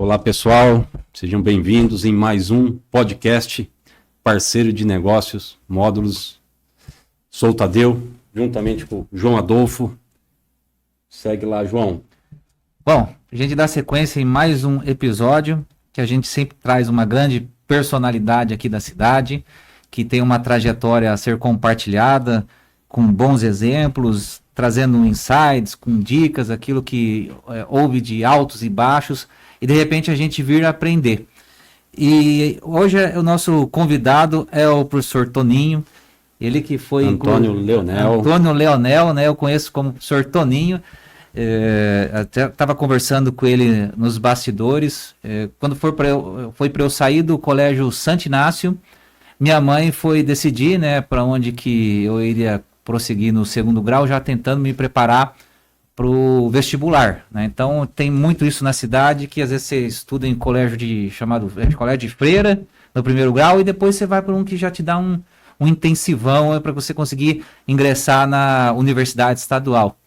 Olá pessoal, sejam bem-vindos em mais um podcast Parceiro de Negócios Módulos. Sou o Tadeu, juntamente com o João Adolfo. Segue lá, João. Bom, a gente dá sequência em mais um episódio que a gente sempre traz uma grande personalidade aqui da cidade, que tem uma trajetória a ser compartilhada, com bons exemplos, trazendo insights, com dicas, aquilo que houve de altos e baixos, e de repente a gente vir aprender. E hoje o nosso convidado é o professor Toninho, ele que foi... Antônio Leonel, né? Eu conheço como professor Toninho. Até estava conversando com ele nos bastidores. Quando foi para eu sair do colégio Santo Inácio, minha mãe foi decidir, né, para onde que eu iria prosseguir no segundo grau, já tentando me preparar para o vestibular, né? Então tem muito isso na cidade, que às vezes você estuda em colégio de colégio de freira no primeiro grau, e depois você vai para um que já te dá um intensivão para você conseguir ingressar na universidade estadual.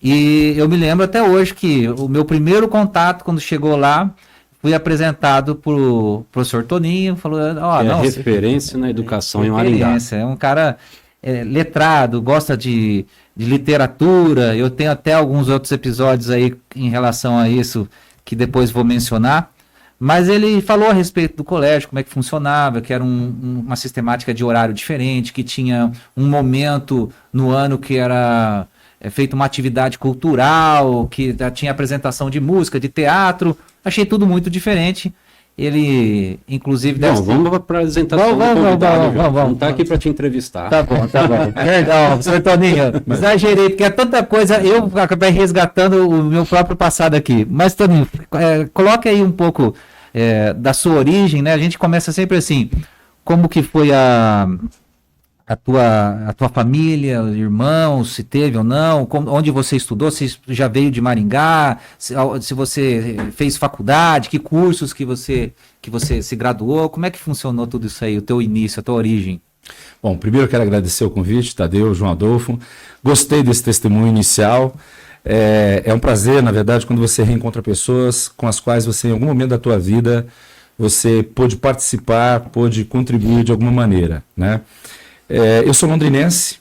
E eu me lembro até hoje que o meu primeiro contato, quando chegou lá, fui apresentado por professor Toninho, falou... referência na educação em Maringá. É um cara letrado, gosta de literatura. Eu tenho até alguns outros episódios aí em relação a isso, que depois vou mencionar. Mas ele falou a respeito do colégio, como é que funcionava, que era uma sistemática de horário diferente, que tinha um momento no ano que era... feito uma atividade cultural, que tinha apresentação de música, de teatro. Achei tudo muito diferente. Ele, inclusive... Vamos para a apresentação do convidado. Vamos estar aqui para te entrevistar. Tá bom. Perdão, professor Toninho. Exagerei, porque é tanta coisa. Eu acabei resgatando o meu próprio passado aqui. Mas, Toninho, coloque aí um pouco da sua origem, né? A gente começa sempre assim. Como que foi a tua família, irmãos, se teve ou não, onde você estudou, se já veio de Maringá, se você fez faculdade, que cursos que você se graduou, como é que funcionou tudo isso aí, o teu início, a tua origem? Bom, primeiro eu quero agradecer o convite, Tadeu, João Adolfo, gostei desse testemunho inicial, é um prazer, na verdade, quando você reencontra pessoas com as quais você, em algum momento da tua vida, você pôde participar, pôde contribuir de alguma maneira, né? Eu sou londrinense,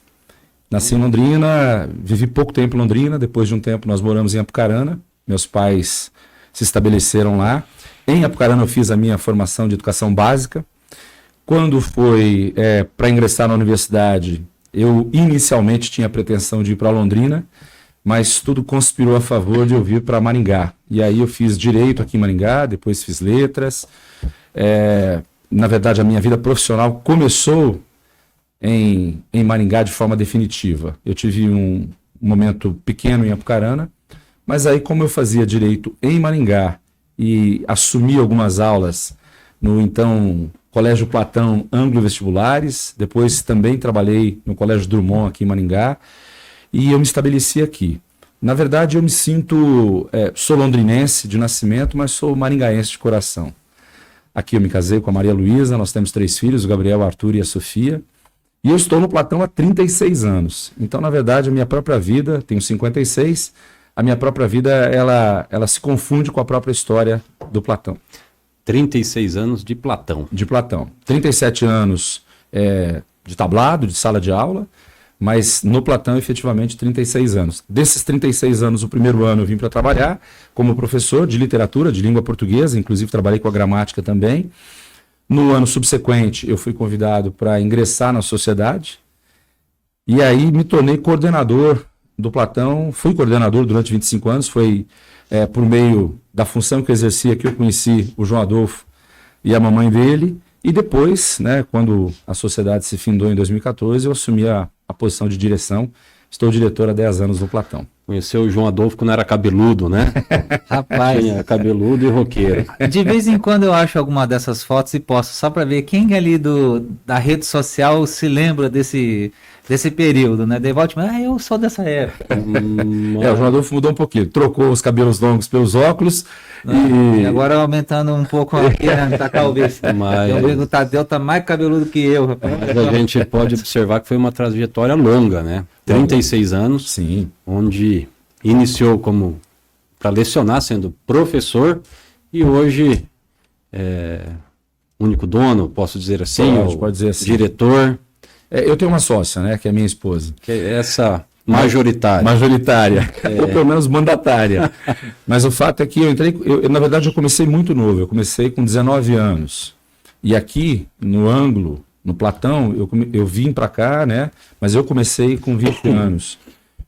nasci em Londrina, vivi pouco tempo em Londrina, depois de um tempo nós moramos em Apucarana, meus pais se estabeleceram lá. Em Apucarana eu fiz a minha formação de educação básica. Quando foi para ingressar na universidade, eu inicialmente tinha a pretensão de ir para Londrina, mas tudo conspirou a favor de eu vir para Maringá. E aí eu fiz direito aqui em Maringá, depois fiz letras. Na verdade a minha vida profissional começou em Maringá de forma definitiva. Eu tive um momento pequeno em Apucarana, mas aí como eu fazia direito em Maringá e assumi algumas aulas no então Colégio Platão Anglo-Vestibulares, depois também trabalhei no Colégio Drummond aqui em Maringá, e eu me estabeleci aqui. Na verdade eu me sinto, sou londrinense de nascimento, mas sou maringaense de coração. Aqui eu me casei com a Maria Luísa, nós temos 3 filhos, o Gabriel, o Arthur e a Sofia. E eu estou no Platão há 36 anos. Então, na verdade, a minha própria vida, tenho 56, a minha própria vida, ela se confunde com a própria história do Platão. 36 anos de Platão. De Platão. 37 anos de tablado, de sala de aula, mas no Platão, efetivamente, 36 anos. Desses 36 anos, o primeiro ano eu vim para trabalhar como professor de literatura, de língua portuguesa, inclusive trabalhei com a gramática também. No ano subsequente, eu fui convidado para ingressar na sociedade e aí me tornei coordenador do Platão. Fui coordenador durante 25 anos, foi por meio da função que eu exercia que eu conheci o João Adolfo e a mamãe dele. E depois, né, quando a sociedade se findou em 2014, eu assumi a posição de direção. Estou diretor há 10 anos do Platão. Conheceu o João Adolfo quando era cabeludo, né? Rapaz. Tinha cabeludo e roqueiro. De vez em quando eu acho alguma dessas fotos e posto, só para ver quem ali da rede social se lembra desse período, né? Devolte, mas eu sou dessa época. O João Adolfo mudou um pouquinho, trocou os cabelos longos pelos óculos. E agora aumentando um pouco aqui, né? Tá calvície. Mas... O Tadeu tá mais cabeludo que eu, rapaz. Mas a gente pode observar que foi uma trajetória longa, né? 36 anos, sim, onde iniciou como para lecionar, sendo professor, E hoje, único dono, posso dizer assim, Pode dizer assim. Diretor. Eu tenho uma sócia, né, que é minha esposa. Que é essa majoritária. Majoritária, ou pelo menos mandatária. Mas o fato é que na verdade eu comecei muito novo, eu comecei com 19 anos. E aqui, no ângulo, no Platão, eu vim para cá, né, mas eu comecei com 20 anos.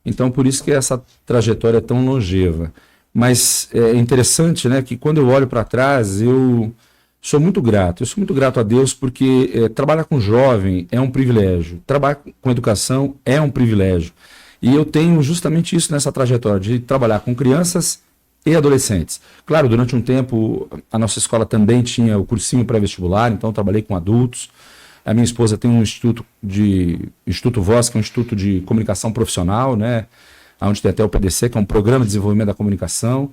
Então, por isso que essa trajetória é tão longeva. Mas é interessante, né, que quando eu olho para trás, eu sou muito grato. Eu sou muito grato a Deus porque trabalhar com jovem é um privilégio. Trabalhar com educação é um privilégio. E eu tenho justamente isso nessa trajetória, de trabalhar com crianças e adolescentes. Claro, durante um tempo, a nossa escola também tinha o cursinho pré-vestibular, então eu trabalhei com adultos. A minha esposa tem um Instituto Voz, que é um instituto de comunicação profissional, né? Onde tem até o PDC, que é um programa de desenvolvimento da comunicação.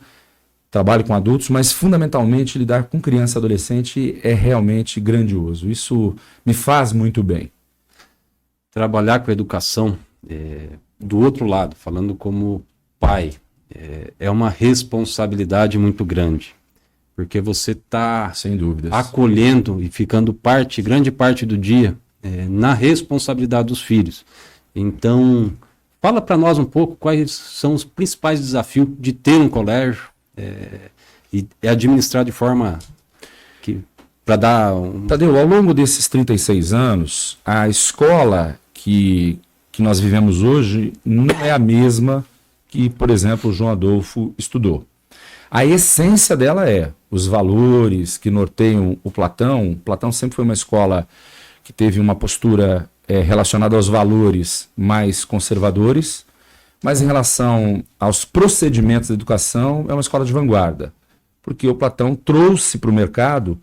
Trabalho com adultos, mas fundamentalmente lidar com criança e adolescente é realmente grandioso. Isso me faz muito bem. Trabalhar com a educação, do outro lado, falando como pai, é uma responsabilidade muito grande. Porque você está sem dúvidas acolhendo e ficando grande parte do dia na responsabilidade dos filhos. Então, fala para nós um pouco quais são os principais desafios de ter um colégio e administrar de forma para dar Tadeu, ao longo desses 36 anos, a escola que nós vivemos hoje não é a mesma que, por exemplo, o João Adolfo estudou. A essência dela é os valores que norteiam o Platão. O Platão sempre foi uma escola que teve uma postura relacionada aos valores mais conservadores, mas em relação aos procedimentos da educação, é uma escola de vanguarda, porque o Platão trouxe para o mercado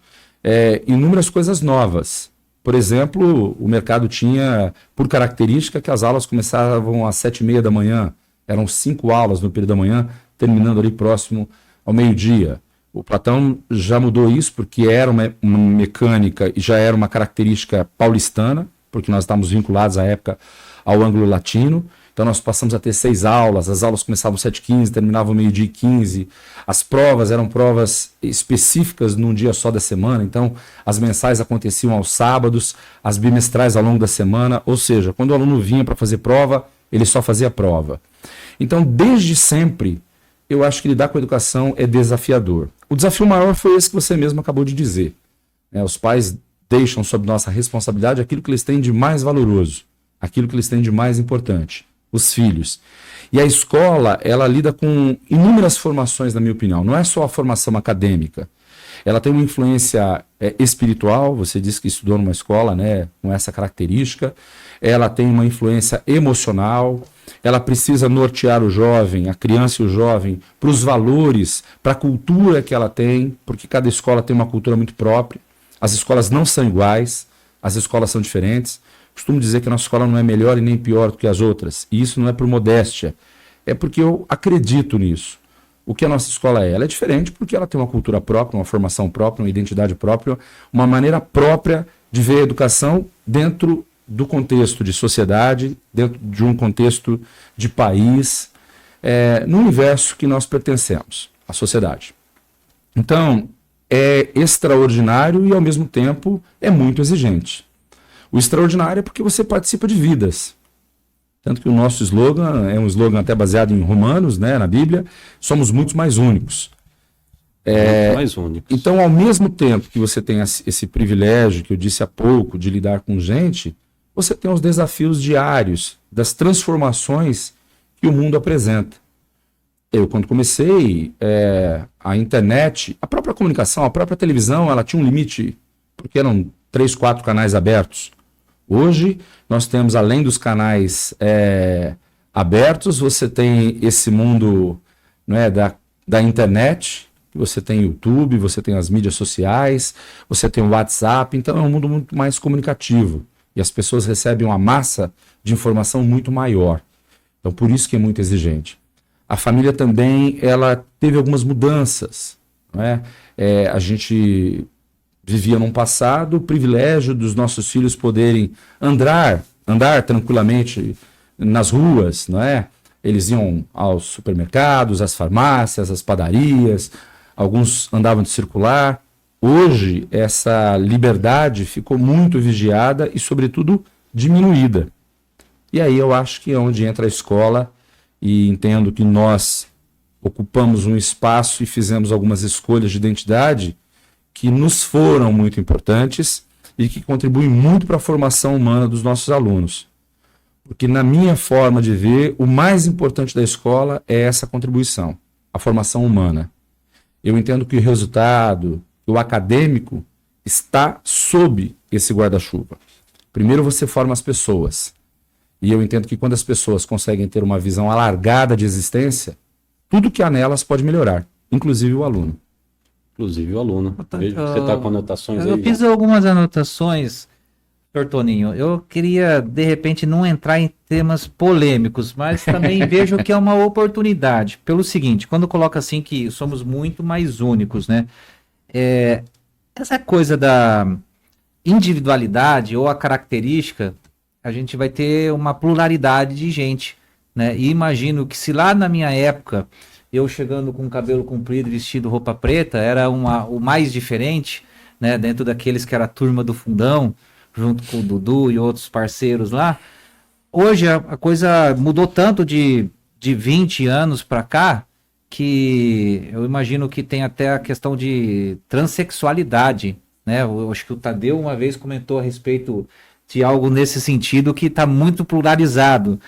inúmeras coisas novas. Por exemplo, o mercado tinha, por característica, que as aulas começavam às 7h30 da manhã, eram 5 aulas no período da manhã, terminando ali próximo ao meio-dia. O Platão já mudou isso, porque era uma mecânica e já era uma característica paulistana, porque nós estávamos vinculados à época ao anglo-latino. Então nós passamos a ter 6 aulas, as aulas começavam às 7h15, terminavam meio-dia e 15. As provas eram provas específicas num dia só da semana, então as mensais aconteciam aos sábados, as bimestrais ao longo da semana, ou seja, quando o aluno vinha para fazer prova, ele só fazia prova. Então, desde sempre, eu acho que lidar com a educação é desafiador. O desafio maior foi esse que você mesmo acabou de dizer. Os pais deixam sob nossa responsabilidade aquilo que eles têm de mais valoroso, aquilo que eles têm de mais importante. Os filhos. E a escola, ela lida com inúmeras formações, na minha opinião. Não é só a formação acadêmica. Ela tem uma influência espiritual, você disse que estudou numa escola, né, com essa característica. Ela tem uma influência emocional. Ela precisa nortear o jovem, a criança e o jovem, para os valores, para a cultura que ela tem, porque cada escola tem uma cultura muito própria. As escolas não são iguais, as escolas são diferentes. Costumo dizer que a nossa escola não é melhor e nem pior do que as outras. E isso não é por modéstia. É porque eu acredito nisso. O que a nossa escola é? Ela é diferente porque ela tem uma cultura própria, uma formação própria, uma identidade própria, uma maneira própria de ver a educação dentro do contexto de sociedade, dentro de um contexto de país, no universo que nós pertencemos, a sociedade. Então, é extraordinário e, ao mesmo tempo, é muito exigente. O extraordinário é porque você participa de vidas. Tanto que o nosso slogan é um slogan até baseado em Romanos, né, na Bíblia, somos muito mais únicos. Muito mais únicos. Então, ao mesmo tempo que você tem esse privilégio, que eu disse há pouco, de lidar com gente, você tem os desafios diários das transformações que o mundo apresenta. Eu, quando comecei, a internet, a própria comunicação, a própria televisão, ela tinha um limite, porque eram 3, 4 canais abertos. Hoje, nós temos, além dos canais abertos, você tem esse mundo, não é, da internet, você tem YouTube, você tem as mídias sociais, você tem o WhatsApp, então é um mundo muito mais comunicativo. E as pessoas recebem uma massa de informação muito maior. Então, por isso que é muito exigente. A família também, ela teve algumas mudanças, não é? A gente vivia num passado o privilégio dos nossos filhos poderem andar tranquilamente nas ruas, não é? Eles iam aos supermercados, às farmácias, às padarias, alguns andavam de circular. Hoje, essa liberdade ficou muito vigiada e, sobretudo, diminuída. E aí eu acho que é onde entra a escola, e entendo que nós ocupamos um espaço e fizemos algumas escolhas de identidade que nos foram muito importantes e que contribuem muito para a formação humana dos nossos alunos. Porque, na minha forma de ver, o mais importante da escola é essa contribuição, a formação humana. Eu entendo que o resultado, o acadêmico, está sob esse guarda-chuva. Primeiro você forma as pessoas. E eu entendo que quando as pessoas conseguem ter uma visão alargada de existência, tudo que há nelas pode melhorar, inclusive o aluno. Inclusive o aluno. Vejo que você está com anotações aí. Eu fiz algumas anotações, Dr. Toninho. Eu queria, de repente, não entrar em temas polêmicos, mas também vejo que é uma oportunidade. Pelo seguinte, quando coloca assim que somos muito mais únicos, né? Essa coisa da individualidade ou a característica, a gente vai ter uma pluralidade de gente, né? E imagino que se lá na minha época, eu chegando com cabelo comprido e vestido roupa preta, era o mais diferente, né? Dentro daqueles que era a turma do fundão, junto com o Dudu e outros parceiros lá. Hoje a coisa mudou tanto de 20 anos para cá, que eu imagino que tem até a questão de transexualidade, né? Eu acho que o Tadeu uma vez comentou a respeito de algo nesse sentido que está muito pluralizado.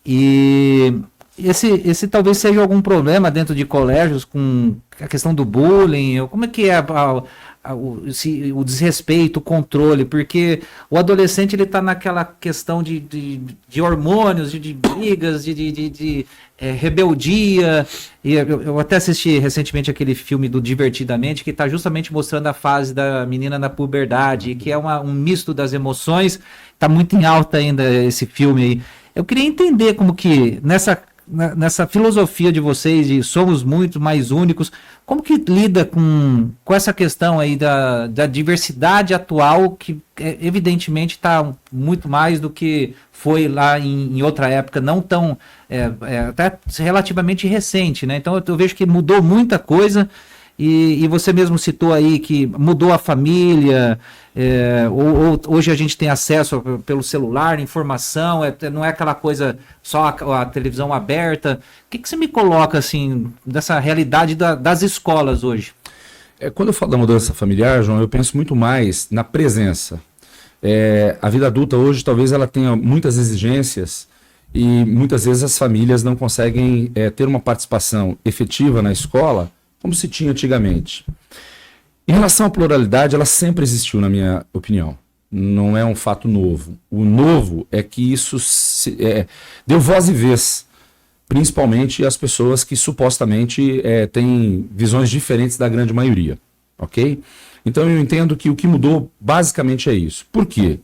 E esse talvez seja algum problema dentro de colégios com a questão do bullying. Como é que é o desrespeito, o controle? Porque o adolescente ele está naquela questão de hormônios, de brigas, de rebeldia. E eu até assisti recentemente aquele filme do Divertidamente, que está justamente mostrando a fase da menina na puberdade, que é um misto das emoções. Está muito em alta ainda esse filme aí. Eu queria entender como que nessa filosofia de vocês de somos muito mais únicos, como que lida com essa questão aí da diversidade atual, que evidentemente está muito mais do que foi lá em outra época, não tão até relativamente recente, né? Então eu vejo que mudou muita coisa. E você mesmo citou aí que mudou a família, hoje a gente tem acesso pelo celular, informação, não é aquela coisa só a televisão aberta. O que você me coloca assim dessa realidade das escolas hoje? Quando eu falo da mudança familiar, João, eu penso muito mais na presença. A vida adulta hoje talvez ela tenha muitas exigências e muitas vezes as famílias não conseguem ter uma participação efetiva na escola como se tinha antigamente. Em relação à pluralidade, ela sempre existiu, na minha opinião. Não é um fato novo. O novo é que isso deu voz e vez, principalmente às pessoas que supostamente têm visões diferentes da grande maioria. Ok? Então eu entendo que o que mudou basicamente é isso. Por quê?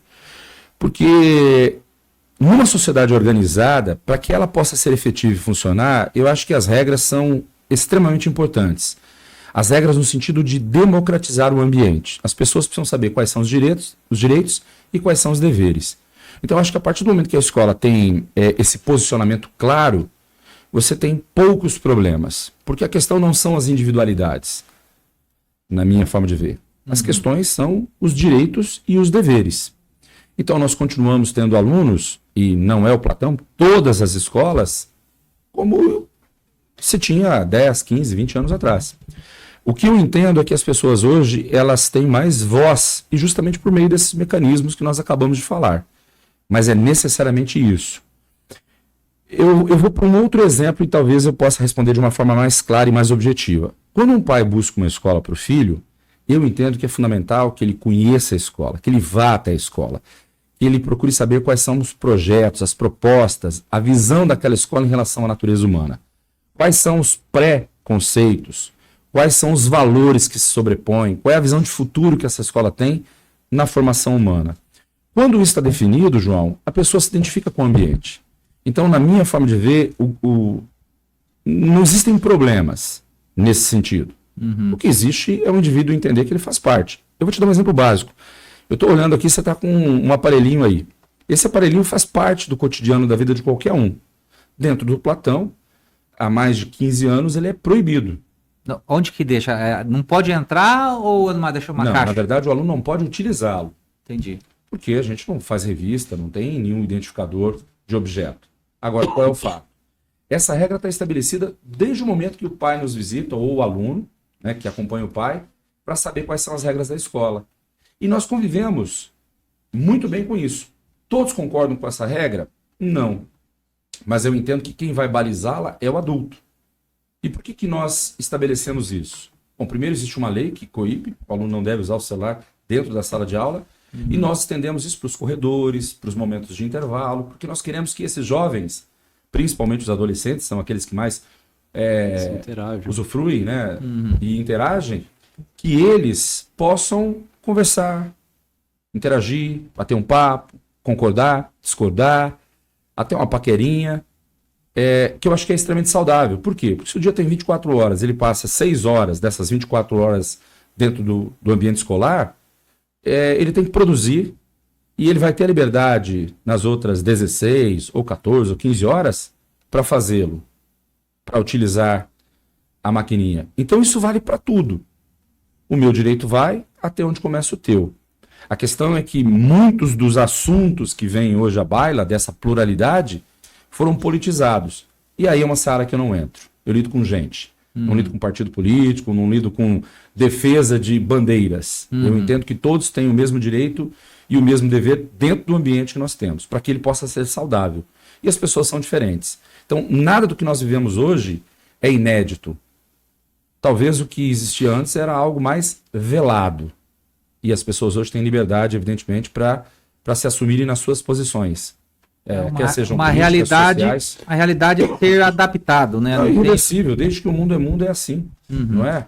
Porque numa sociedade organizada, para que ela possa ser efetiva e funcionar, eu acho que as regras são extremamente importantes. As regras no sentido de democratizar o ambiente. As pessoas precisam saber quais são os direitos e quais são os deveres. Então, acho que a partir do momento que a escola tem esse posicionamento claro, você tem poucos problemas. Porque a questão não são as individualidades, na minha forma de ver. As questões são os direitos e os deveres. Então, nós continuamos tendo alunos, e não é o Platão, todas as escolas, como se tinha 10, 15, 20 anos atrás. O que eu entendo é que as pessoas hoje, elas têm mais voz, e justamente por meio desses mecanismos que nós acabamos de falar. Mas é necessariamente isso. Eu vou para um outro exemplo e talvez eu possa responder de uma forma mais clara e mais objetiva. Quando um pai busca uma escola para o filho, eu entendo que é fundamental que ele conheça a escola, que ele vá até a escola, que ele procure saber quais são os projetos, as propostas, a visão daquela escola em relação à natureza humana. Quais são os pré-conceitos? Quais são os valores que se sobrepõem? Qual é a visão de futuro que essa escola tem na formação humana? Quando isso está definido, João, a pessoa se identifica com o ambiente. Então, na minha forma de ver, não existem problemas nesse sentido. O que existe é o indivíduo entender que ele faz parte. Eu vou te dar um exemplo básico. Eu estou olhando aqui, você está com um aparelhinho aí. Esse aparelhinho faz parte do cotidiano da vida de qualquer um. Dentro do Platão, há mais de 15 anos, ele é proibido. Onde que deixa? Não pode entrar ou deixa uma Não, caixa? na verdade, o aluno não pode utilizá-lo, Entendi. porque a gente não faz revista, não tem nenhum identificador de objeto. Agora, qual é o fato? Essa regra está estabelecida desde o momento que o pai nos visita, ou o aluno, né, que acompanha o pai, para saber quais são as regras da escola. E nós convivemos muito bem com isso. Todos concordam com essa regra? Não. Mas eu entendo que quem vai balizá-la é o adulto. E por que nós estabelecemos isso? Bom, primeiro existe uma lei que coíbe, o aluno não deve usar o celular dentro da sala de aula, e nós estendemos isso para os corredores, para os momentos de intervalo, porque nós queremos que esses jovens, principalmente os adolescentes, são aqueles que mais usufruem, né, e interagem, que eles possam conversar, interagir, bater um papo, concordar, discordar, até uma paquerinha, que eu acho que é extremamente saudável. Por quê? Porque se o dia tem 24 horas, ele passa 6 horas dessas 24 horas dentro do ambiente escolar, ele tem que produzir e ele vai ter a liberdade nas outras 16 ou 14 ou 15 horas para fazê-lo, para utilizar a maquininha. Então isso vale para tudo. O meu direito vai até onde começa o teu. A questão é que muitos dos assuntos que vêm hoje à baila, dessa pluralidade, foram politizados. E aí é uma seara que eu não entro. Eu lido com gente. Não lido com partido político, não lido com defesa de bandeiras. Eu entendo que todos têm o mesmo direito e o mesmo dever dentro do ambiente que nós temos, para que ele possa ser saudável. E as pessoas são diferentes. Então, nada do que nós vivemos hoje é inédito. Talvez o que existia antes era algo mais velado. E as pessoas hoje têm liberdade, evidentemente, para se assumirem nas suas posições. Quer sejam uma políticas, realidade, sociais. a realidade é ser adaptado, né? É irreversível, desde que o mundo é assim, não é?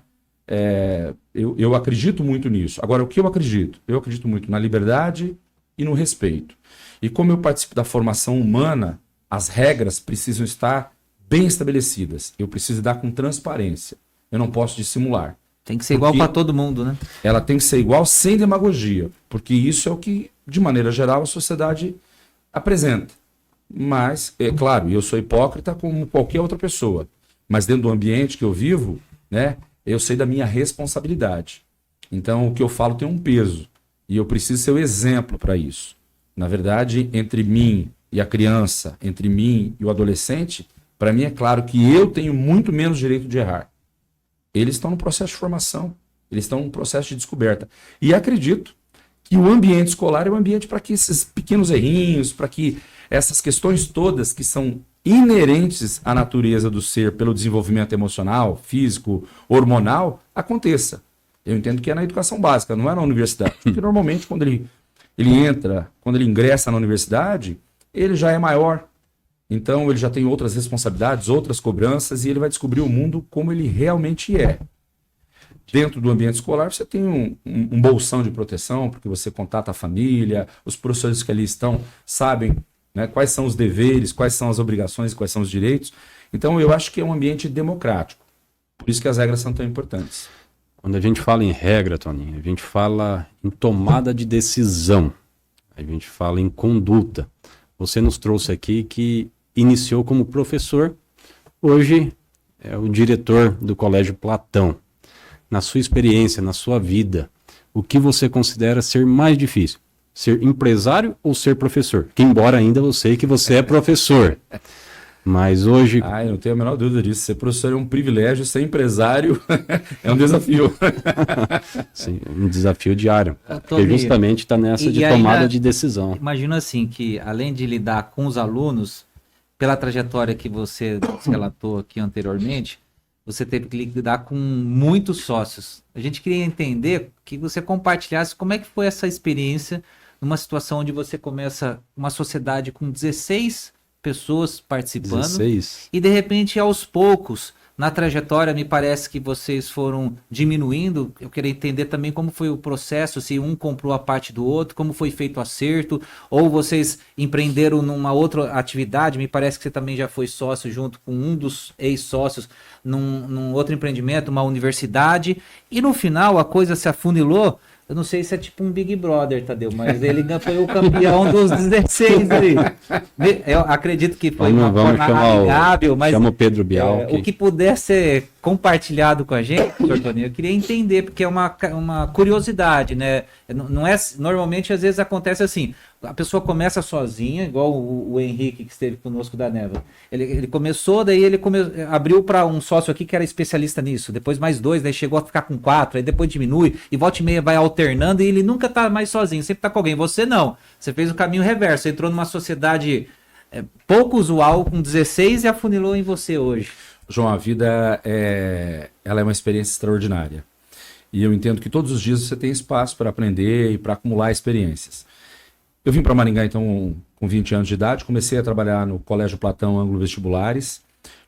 Eu acredito muito nisso. Agora, o que eu acredito? Eu acredito muito na liberdade e no respeito. E como eu participo da formação humana, as regras precisam estar bem estabelecidas. Eu preciso dar com transparência. Eu não posso dissimular. Tem que ser igual para todo mundo, né? Ela tem que ser igual sem demagogia, porque isso é o que, de maneira geral, a sociedade apresenta. Mas, é claro, eu sou hipócrita como qualquer outra pessoa, mas dentro do ambiente que eu vivo, né, eu sei da minha responsabilidade. Então, o que eu falo tem um peso, e eu preciso ser o exemplo para isso. Na verdade, entre mim e a criança, entre mim e o adolescente, para mim é claro que eu tenho muito menos direito de errar. Eles estão no processo de formação, eles estão no processo de descoberta. E acredito que o ambiente escolar é um ambiente para que esses pequenos errinhos, para que essas questões todas que são inerentes à natureza do ser pelo desenvolvimento emocional, físico, hormonal, aconteça. Eu entendo que é na educação básica, não é na universidade. Porque normalmente quando ele ingressa na universidade, ele já é maior. Então ele já tem outras responsabilidades, outras cobranças, e ele vai descobrir o mundo como ele realmente é. Dentro do ambiente escolar, você tem um bolsão de proteção, porque você contata a família, os professores que ali estão sabem, né, quais são os deveres, quais são as obrigações e quais são os direitos. Então eu acho que é um ambiente democrático. Por isso que as regras são tão importantes. Quando a gente fala em regra, Toninho, a gente fala em tomada de decisão, a gente fala em conduta. Você nos trouxe aqui que iniciou como professor, hoje é o diretor do Colégio Platão. Na sua experiência, na sua vida, o que você considera ser mais difícil? Ser empresário ou ser professor? Que embora ainda eu sei que você é professor, mas hoje... Eu não tenho a menor dúvida disso. Ser professor é um privilégio, ser empresário é um desafio. Sim, um desafio diário, porque justamente está nessa de tomada de decisão. Imagino assim, que além de lidar com os alunos, pela trajetória que você relatou aqui anteriormente, você teve que lidar com muitos sócios. A gente queria entender que você compartilhasse como é que foi essa experiência numa situação onde você começa uma sociedade com 16 pessoas participando 16. E de repente, aos poucos, na trajetória, me parece que vocês foram diminuindo. Eu queria entender também como foi o processo, se um comprou a parte do outro, como foi feito o acerto, ou vocês empreenderam numa outra atividade. Me parece que você também já foi sócio junto com um dos ex-sócios num outro empreendimento, uma universidade, e no final a coisa se afunilou Eu não sei se é tipo um Big Brother, Tadeu, mas ele foi o campeão dos 16 ali. Eu acredito que foi uma forma amigável, mas chama o Pedro Bial. o que puder ser compartilhado com a gente, Sr. Toninho, eu queria entender, porque é uma curiosidade, né? Não é, normalmente, às vezes acontece assim, a pessoa começa sozinha, igual o Henrique que esteve conosco da Neva. Ele começou, daí ele abriu para um sócio aqui que era especialista nisso, depois mais 2, daí chegou a ficar com 4, aí depois diminui, e volta e meia vai alternando, e ele nunca tá mais sozinho, sempre tá com alguém. Você não, você fez o caminho reverso, você entrou numa sociedade pouco usual, com 16 e afunilou em você hoje. João, a vida ela é uma experiência extraordinária. E eu entendo que todos os dias você tem espaço para aprender e para acumular experiências. Eu vim para Maringá, então, com 20 anos de idade, comecei a trabalhar no Colégio Platão Ângulo Vestibulares.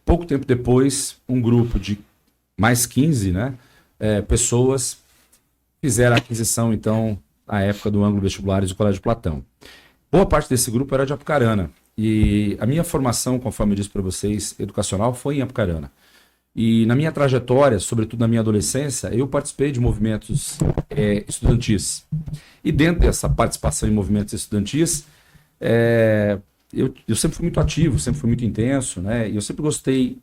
Pouco tempo depois, um grupo de mais 15, né, pessoas fizeram a aquisição, então, na época do Ângulo Vestibulares do Colégio Platão. Boa parte desse grupo era de Apucarana. E a minha formação, conforme eu disse para vocês, educacional, foi em Apucarana. E na minha trajetória, sobretudo na minha adolescência, eu participei de movimentos estudantis. E dentro dessa participação em movimentos estudantis, eu sempre fui muito ativo, sempre fui muito intenso, né? E eu sempre gostei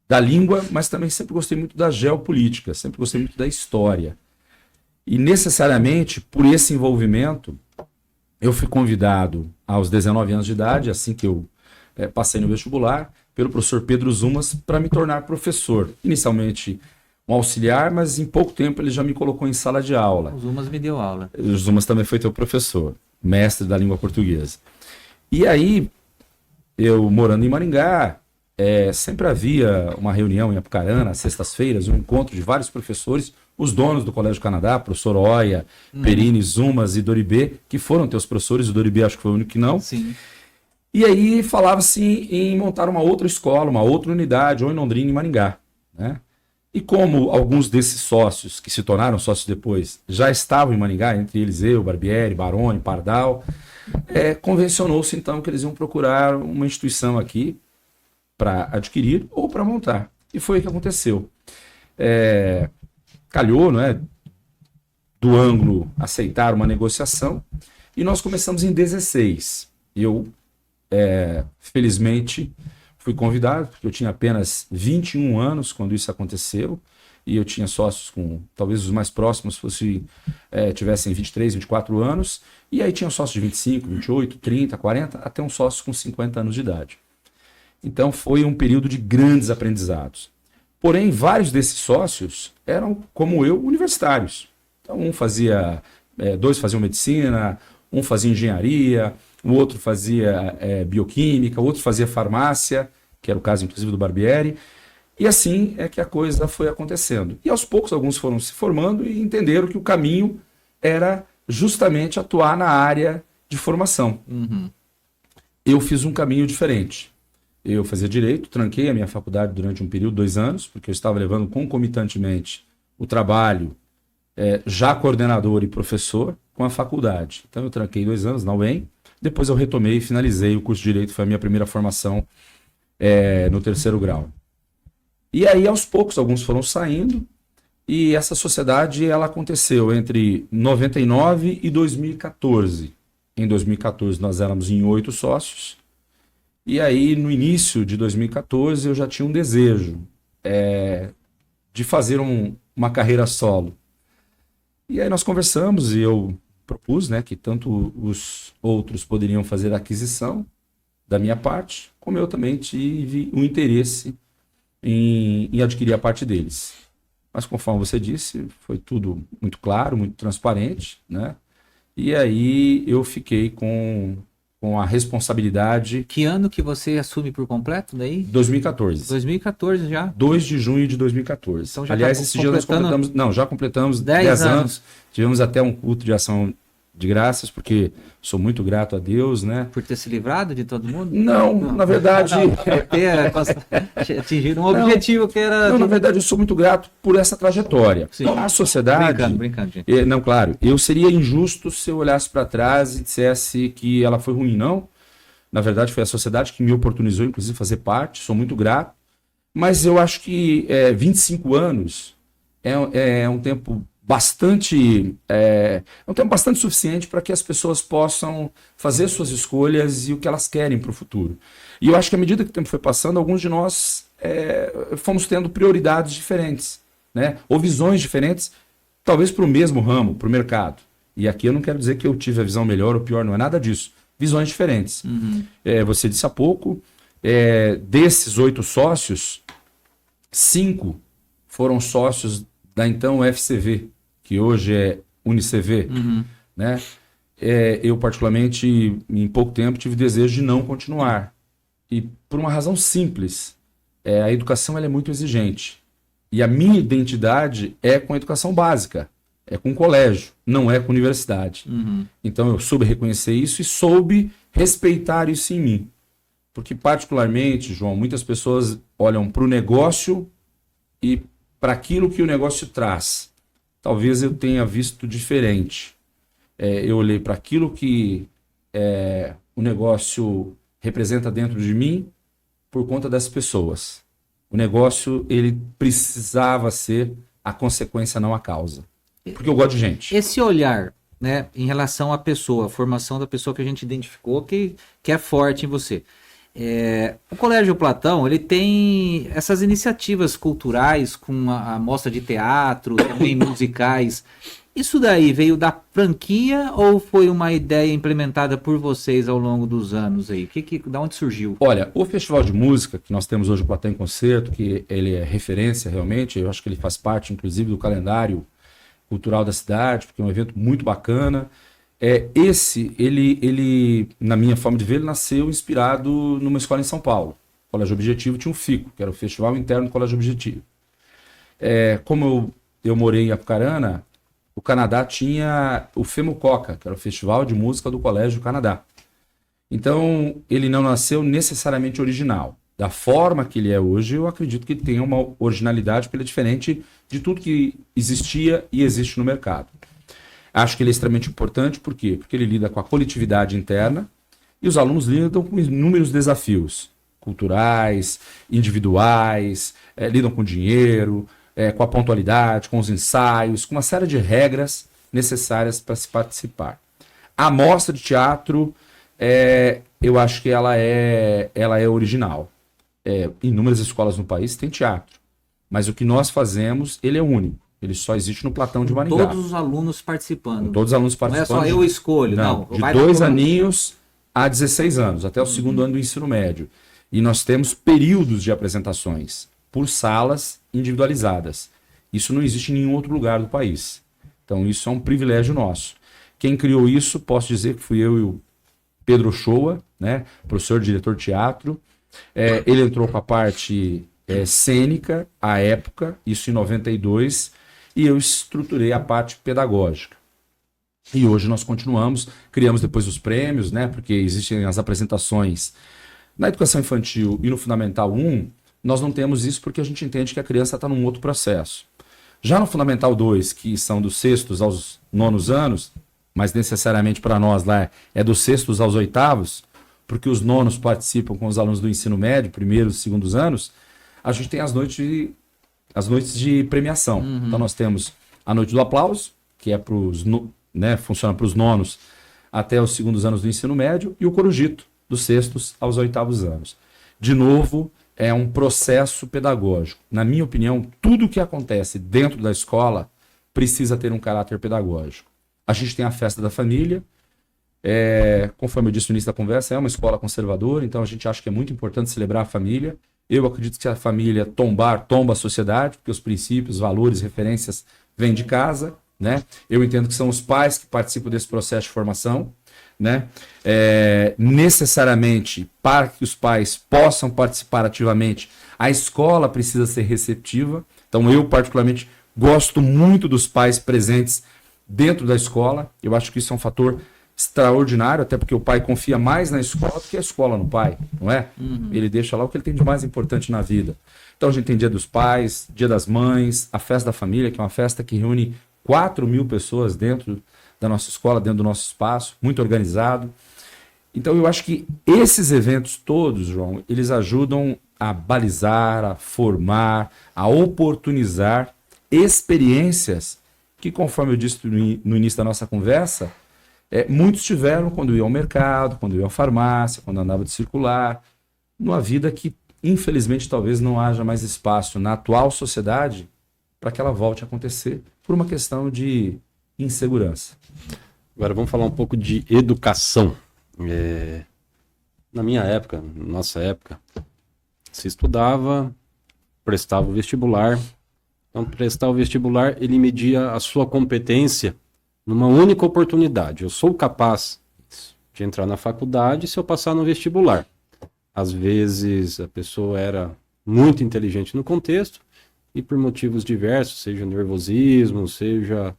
da língua, mas também sempre gostei muito da geopolítica, sempre gostei muito da história. E necessariamente, por esse envolvimento, eu fui convidado aos 19 anos de idade, assim que eu passei no vestibular, pelo professor Pedro Zumas, para me tornar professor. Inicialmente um auxiliar, mas em pouco tempo ele já me colocou em sala de aula. O Zumas me deu aula. O Zumas também foi teu professor, mestre da língua portuguesa. E aí, eu morando em Maringá, sempre havia uma reunião em Apucarana, às sextas-feiras, um encontro de vários professores, os donos do Colégio Canadá, professor Oia, Perini, Zumas e Doribê, que foram teus professores, o Doribê acho que foi o único que não. Sim. E aí falava-se em montar uma outra escola, uma outra unidade, ou em Londrina e Maringá, né? E como alguns desses sócios, que se tornaram sócios depois, já estavam em Maringá, entre eles eu, Barbieri, Baroni, Pardal, convencionou-se então que eles iam procurar uma instituição aqui para adquirir ou para montar. E foi o que aconteceu. Calhou, não é, do ângulo aceitar uma negociação, e nós começamos em 16. Eu, felizmente, fui convidado, porque eu tinha apenas 21 anos quando isso aconteceu, e eu tinha sócios com, talvez os mais próximos tivessem 23, 24 anos, e aí tinha sócios de 25, 28, 30, 40, até um sócio com 50 anos de idade. Então foi um período de grandes aprendizados. Porém, vários desses sócios eram, como eu, universitários. Então, dois faziam medicina, um fazia engenharia, o outro fazia bioquímica, o outro fazia farmácia, que era o caso, inclusive, do Barbieri. E assim é que a coisa foi acontecendo. E aos poucos, alguns foram se formando e entenderam que o caminho era justamente atuar na área de formação. Uhum. Eu fiz um caminho diferente. Eu fazia direito, tranquei a minha faculdade durante um período, 2 anos, porque eu estava levando concomitantemente o trabalho já coordenador e professor com a faculdade. Então eu tranquei 2 anos na UEM, depois eu retomei e finalizei o curso de Direito, foi a minha primeira formação no 3º grau. E aí aos poucos alguns foram saindo, e essa sociedade ela aconteceu entre 99 e 2014. Em 2014 nós éramos em 8 sócios, e aí no início de 2014 eu já tinha um desejo de fazer uma carreira solo. E aí nós conversamos e eu propus, né, que tanto os outros poderiam fazer a aquisição da minha parte, como eu também tive um interesse em adquirir a parte deles. Mas conforme você disse, foi tudo muito claro, muito transparente, né? E aí eu fiquei com a responsabilidade... Que ano que você assume por completo daí? 2014. 2014 já? 2 de junho de 2014. Então já aliás, tá esses dias nós completamos... Não, já completamos 10 anos. Tivemos até um culto de ação de graças, porque sou muito grato a Deus, né? Por ter se livrado de todo mundo? Não. Na verdade... Atingiram um objetivo que era... Não, na verdade, eu sou muito grato por essa trajetória. Sim. A sociedade... Brincando, gente. Não, claro, eu seria injusto se eu olhasse para trás e dissesse que ela foi ruim, não. Na verdade, foi a sociedade que me oportunizou, inclusive, fazer parte, sou muito grato. Mas eu acho que 25 anos é um tempo bastante, um tempo bastante suficiente para que as pessoas possam fazer suas escolhas e o que elas querem para o futuro. E eu acho que à medida que o tempo foi passando, alguns de nós fomos tendo prioridades diferentes, né? Ou visões diferentes, talvez para o mesmo ramo, para o mercado. E aqui eu não quero dizer que eu tive a visão melhor ou pior, não é nada disso. Visões diferentes. Você disse há pouco, desses 8 sócios, 5 foram sócios da então FCV, que hoje é UniCV, né? Eu, particularmente, em pouco tempo, tive desejo de não continuar. E por uma razão simples. A educação ela é muito exigente. E a minha identidade é com a educação básica. É com o colégio, não é com a universidade. Então eu soube reconhecer isso e soube respeitar isso em mim. Porque, particularmente, João, muitas pessoas olham para o negócio e para aquilo que o negócio traz. Talvez eu tenha visto diferente. Eu olhei para aquilo que o negócio representa dentro de mim por conta das pessoas. O negócio, ele precisava ser a consequência, não a causa. Porque eu gosto de gente. Esse olhar, né, em relação à pessoa, a formação da pessoa que a gente identificou, que é forte em você. O Colégio Platão, ele tem essas iniciativas culturais com a mostra de teatro, também musicais. Isso daí veio da franquia ou foi uma ideia implementada por vocês ao longo dos anos aí? Da onde surgiu? Olha, o Festival de Música, que nós temos hoje o Platão em Concerto, que ele é referência realmente, eu acho que ele faz parte, inclusive, do calendário cultural da cidade, porque é um evento muito bacana. Ele, na minha forma de ver, ele nasceu inspirado numa escola em São Paulo. O Colégio Objetivo tinha um FICO, que era o Festival Interno do Colégio Objetivo. Como eu morei em Apucarana, o Canadá tinha o FEMUCOCA, que era o Festival de Música do Colégio Canadá. Então, ele não nasceu necessariamente original. Da forma que ele é hoje, eu acredito que ele tem uma originalidade, porque ele é diferente de tudo que existia e existe no mercado. Acho que ele é extremamente importante, por quê? Porque ele lida com a coletividade interna e os alunos lidam com inúmeros desafios culturais, individuais, lidam com dinheiro, com a pontualidade, com os ensaios, com uma série de regras necessárias para se participar. A mostra de teatro, eu acho que ela é original. Inúmeras escolas no país têm teatro, mas o que nós fazemos, ele é único. Ele só existe no Platão de Maringá. Todos os alunos participando. Todos os alunos participando. Não é só eu escolho, não. De 2 aninhos a 16 anos, até o segundo ano do ensino médio. E nós temos períodos de apresentações por salas individualizadas. Isso não existe em nenhum outro lugar do país. Então isso é um privilégio nosso. Quem criou isso, posso dizer que fui eu e o Pedro Ochoa, né, professor, diretor de teatro. Ele entrou com a parte cênica, à época, isso em 92, e eu estruturei a parte pedagógica. E hoje nós continuamos, criamos depois os prêmios, né, porque existem as apresentações. Na educação infantil e no Fundamental 1, nós não temos isso porque a gente entende que a criança está num outro processo. Já no Fundamental 2, que são dos 6º aos 9º anos, mas necessariamente para nós lá é dos 6º aos 8º, porque os 9º participam com os alunos do ensino médio, 1º e 2º anos, a gente tem as noites de premiação. Então nós temos a Noite do Aplauso, que é funciona para os 9º até os 2º anos do ensino médio, e o Corujito, dos 6º aos 8º anos. De novo, é um processo pedagógico. Na minha opinião, tudo que acontece dentro da escola precisa ter um caráter pedagógico. A gente tem a festa da família, conforme eu disse no início da conversa, é uma escola conservadora, então a gente acha que é muito importante celebrar a família. Eu acredito que se a família tomba a sociedade, porque os princípios, valores, referências vêm de casa, né? Eu entendo que são os pais que participam desse processo de formação, né? Necessariamente, para que os pais possam participar ativamente, a escola precisa ser receptiva. Então eu particularmente gosto muito dos pais presentes dentro da escola. Eu acho que isso é um fator extraordinário, até porque o pai confia mais na escola do que a escola no pai, não é? Ele deixa lá o que ele tem de mais importante na vida. Então a gente tem Dia dos Pais, Dia das Mães, a Festa da Família, que é uma festa que reúne 4.000 pessoas dentro da nossa escola, dentro do nosso espaço, muito organizado. Então eu acho que esses eventos todos, João, eles ajudam a balizar, a formar, a oportunizar experiências que, conforme eu disse no início da nossa conversa, muitos tiveram quando iam ao mercado, quando iam à farmácia, quando andava de circular, numa vida que, infelizmente, talvez não haja mais espaço na atual sociedade para que ela volte a acontecer por uma questão de insegurança. Agora vamos falar um pouco de educação. Na minha época, na nossa época, se estudava, prestava o vestibular. Então, prestar o vestibular, ele media a sua competência numa única oportunidade. Eu sou capaz de entrar na faculdade se eu passar no vestibular. Às vezes a pessoa era muito inteligente no contexto e por motivos diversos, seja nervosismo, seja...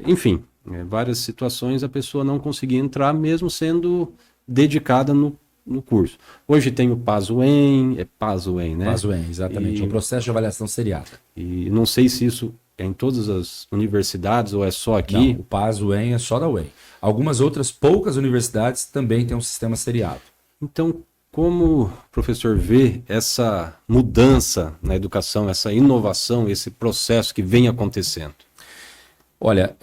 enfim, várias situações a pessoa não conseguia entrar mesmo sendo dedicada no curso. Hoje tem o PAS-UEM, PAS-UEM, né? PAS-UEM, exatamente. É um processo de avaliação seriada. E não sei se isso é em todas as universidades ou é só aqui. Não, o PAS-UEM é só da UEM. Algumas outras poucas universidades também têm um sistema seriado. Então, como o professor vê essa mudança na educação, essa inovação, esse processo que vem acontecendo? Olha,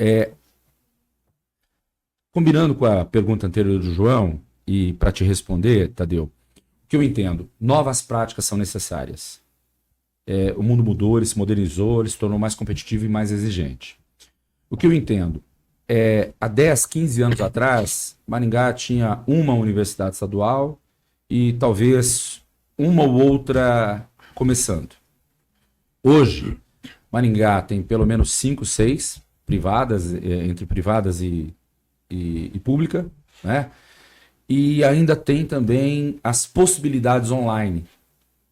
combinando com a pergunta anterior do João, e para te responder, Tadeu, o que eu entendo, novas práticas são necessárias. O mundo mudou, ele se modernizou, ele se tornou mais competitivo e mais exigente. O que eu entendo, há 10, 15 anos atrás, Maringá tinha uma universidade estadual e talvez uma ou outra começando. Hoje, Maringá tem pelo menos 5, 6 privadas, entre privadas e pública, né? E ainda tem também as possibilidades online.